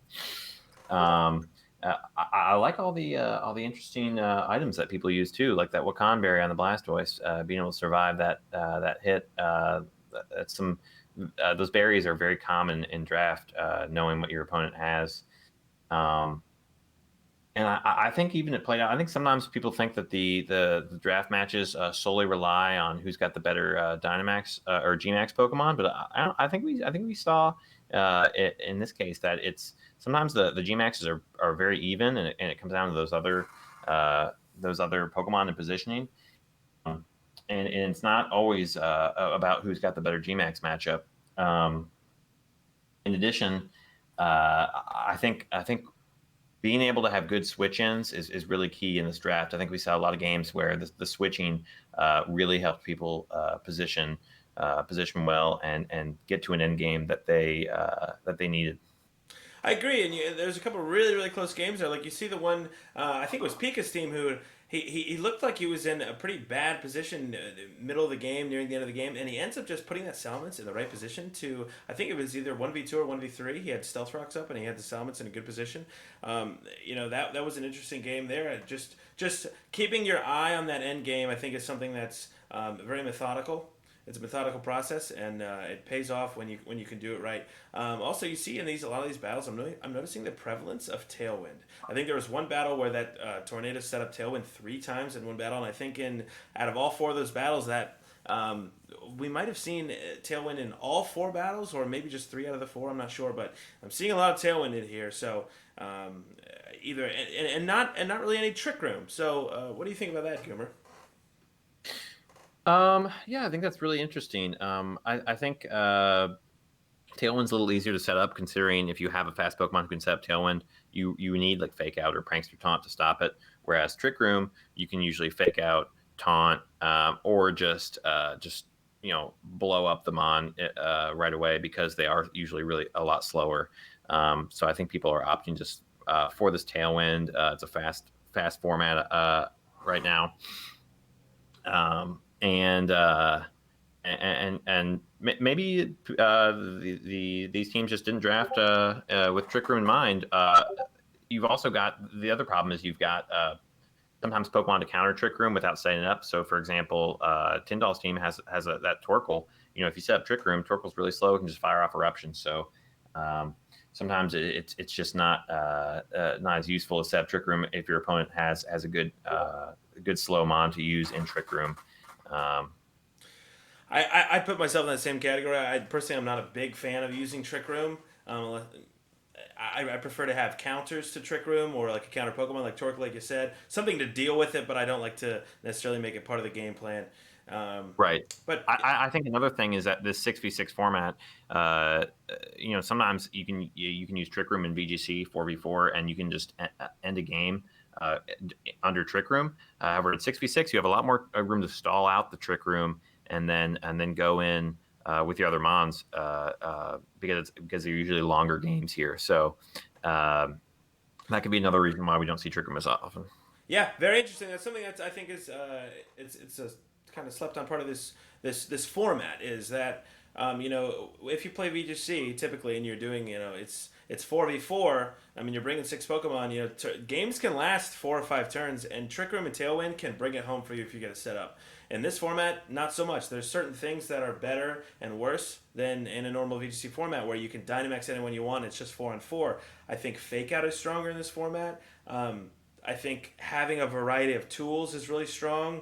I like all the interesting items that people use too, like that Wakan Berry on the Blastoise, being able to survive that hit. Those berries are very common in draft, knowing what your opponent has. And I think even it played out. I think sometimes people think that the draft matches solely rely on who's got the better Dynamax or Gmax Pokemon, but I think we saw in this case that it's sometimes the Gmaxes are very even, and it comes down to those other Pokemon and positioning, and it's not always about who's got the better Gmax matchup. In addition, I think being able to have good switch-ins is really key in this draft. I think we saw a lot of games where the switching really helped people position well and get to an end game that they needed.
I agree, and there's a couple of really close games there. Like you see the one, I think it was Pika's team who he looked like he was in a pretty bad position, middle of the game, nearing the end of the game, and he ends up just putting that Salamence in the right position to, I think it was either 1v2 or 1v3. He had Stealth Rocks up, and he had the Salamence in a good position. That was an interesting game there. Just keeping your eye on that end game, I think, is something that's very methodical. It's a methodical process, and it pays off when you can do it right. Also, you see in a lot of these battles, I'm noticing the prevalence of Tailwind. I think there was one battle where that Tornado set up Tailwind 3 times in one battle, and I think out of all 4 of those battles, that we might have seen Tailwind in all 4 battles, or maybe just 3 out of the 4. I'm not sure, but I'm seeing a lot of Tailwind in here. So either and not really any Trick Room. So what do you think about that, Goomer?
Yeah, I think that's really interesting. I think Tailwind's a little easier to set up, considering if you have a fast Pokemon who can set up Tailwind, you need like Fake Out or Prankster Taunt to stop it. Whereas Trick Room, you can usually Fake Out, Taunt, or just blow up the Mon right away, because they are usually really a lot slower. So I think people are opting just for this Tailwind. It's a fast format right now. And maybe these teams just didn't draft with Trick Room in mind. You've also got the other problem is you've got sometimes Pokemon to counter Trick Room without setting it up. So, for example, Tindall's team has that Torkoal. You know, if you set up Trick Room, Torkoal's really slow. It can just fire off Eruption. So sometimes it's just not as useful to set up Trick Room if your opponent has a good slow mon to use in Trick Room.
I put myself in that same category. I personally, I'm not a big fan of using Trick Room. I prefer to have counters to Trick Room or like a counter Pokemon like Torque, like you said, something to deal with it, but I don't like to necessarily make it part of the game plan.
Right.
But
I think another thing is that this 6v6 format, you know, sometimes you can use Trick Room in VGC 4v4, and you can just end a game under Trick Room. However, at 6v6, you have a lot more room to stall out the Trick Room and then go in with your other mons because they're usually longer games here. So that could be another reason why we don't see Trick Room as often.
yeah, very interesting. That's something that I think is it's a kind of slept on part of this format is that you know, if you play VGC typically and you're doing, you know, it's 4v4. I mean, you're bringing 6 Pokemon. You know, games can last 4 or 5 turns, and Trick Room and Tailwind can bring it home for you if you get it set up. In this format, not so much. There's certain things that are better and worse than in a normal VGC format where you can Dynamax anyone you want. It's just 4-on-4. I think Fake Out is stronger in this format. I think having a variety of tools is really strong.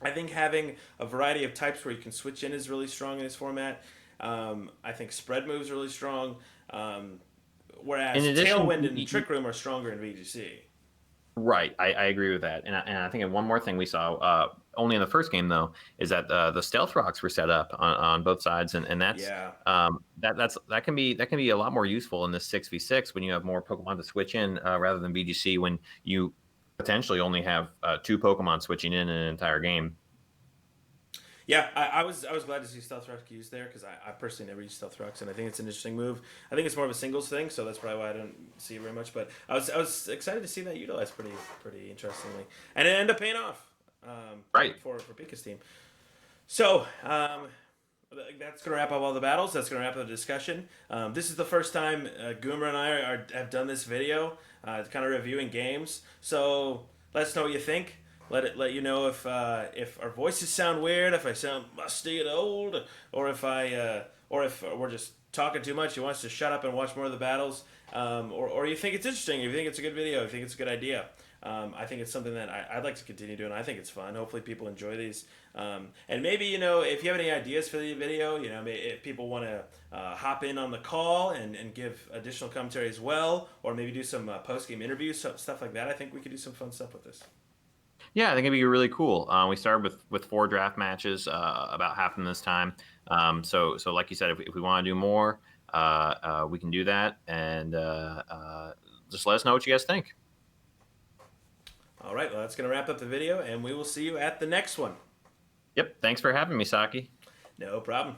I think having a variety of types where you can switch in is really strong in this format. I think spread moves are really strong. Whereas
In addition,
Tailwind and Trick Room are stronger in VGC.
right, I agree with that, and I think one more thing we saw only in the first game though is that the Stealth Rocks were set up on both sides, and that's
Yeah.
that can be a lot more useful in this 6v6 when you have more Pokemon to switch in rather than VGC when you potentially only have 2 Pokemon switching in an entire game.
Yeah, I was glad to see Stealth Rocks used there because I personally never used Stealth Rocks and I think it's an interesting move. I think it's more of a singles thing, so that's probably why I don't see it very much. But I was excited to see that utilized pretty interestingly, and it ended up paying off
Right.
for Pika's team. So that's gonna wrap up all the battles. That's gonna wrap up the discussion. This is the first time Goomer and I have done this video, kind of reviewing games. So let us know what you think. Let you know if our voices sound weird, if I sound musty and old, or if we're just talking too much. You want us to shut up and watch more of the battles, or you think it's interesting. You think it's a good video. You think it's a good idea. I think it's something that I'd like to continue doing. I think it's fun. Hopefully, people enjoy these. And maybe, you know, if you have any ideas for the video, you know, if people want to hop in on the call and give additional commentary as well, or maybe do some post game interviews, stuff like that. I think we could do some fun stuff with this.
Yeah, I think it'd be really cool. We started with 4 draft matches, about half of them this time. So like you said, if we want to do more, we can do that, and just let us know what you guys think.
All right, well, that's going to wrap up the video, and we will see you at the next one.
Yep. Thanks for having me, Saki.
No problem.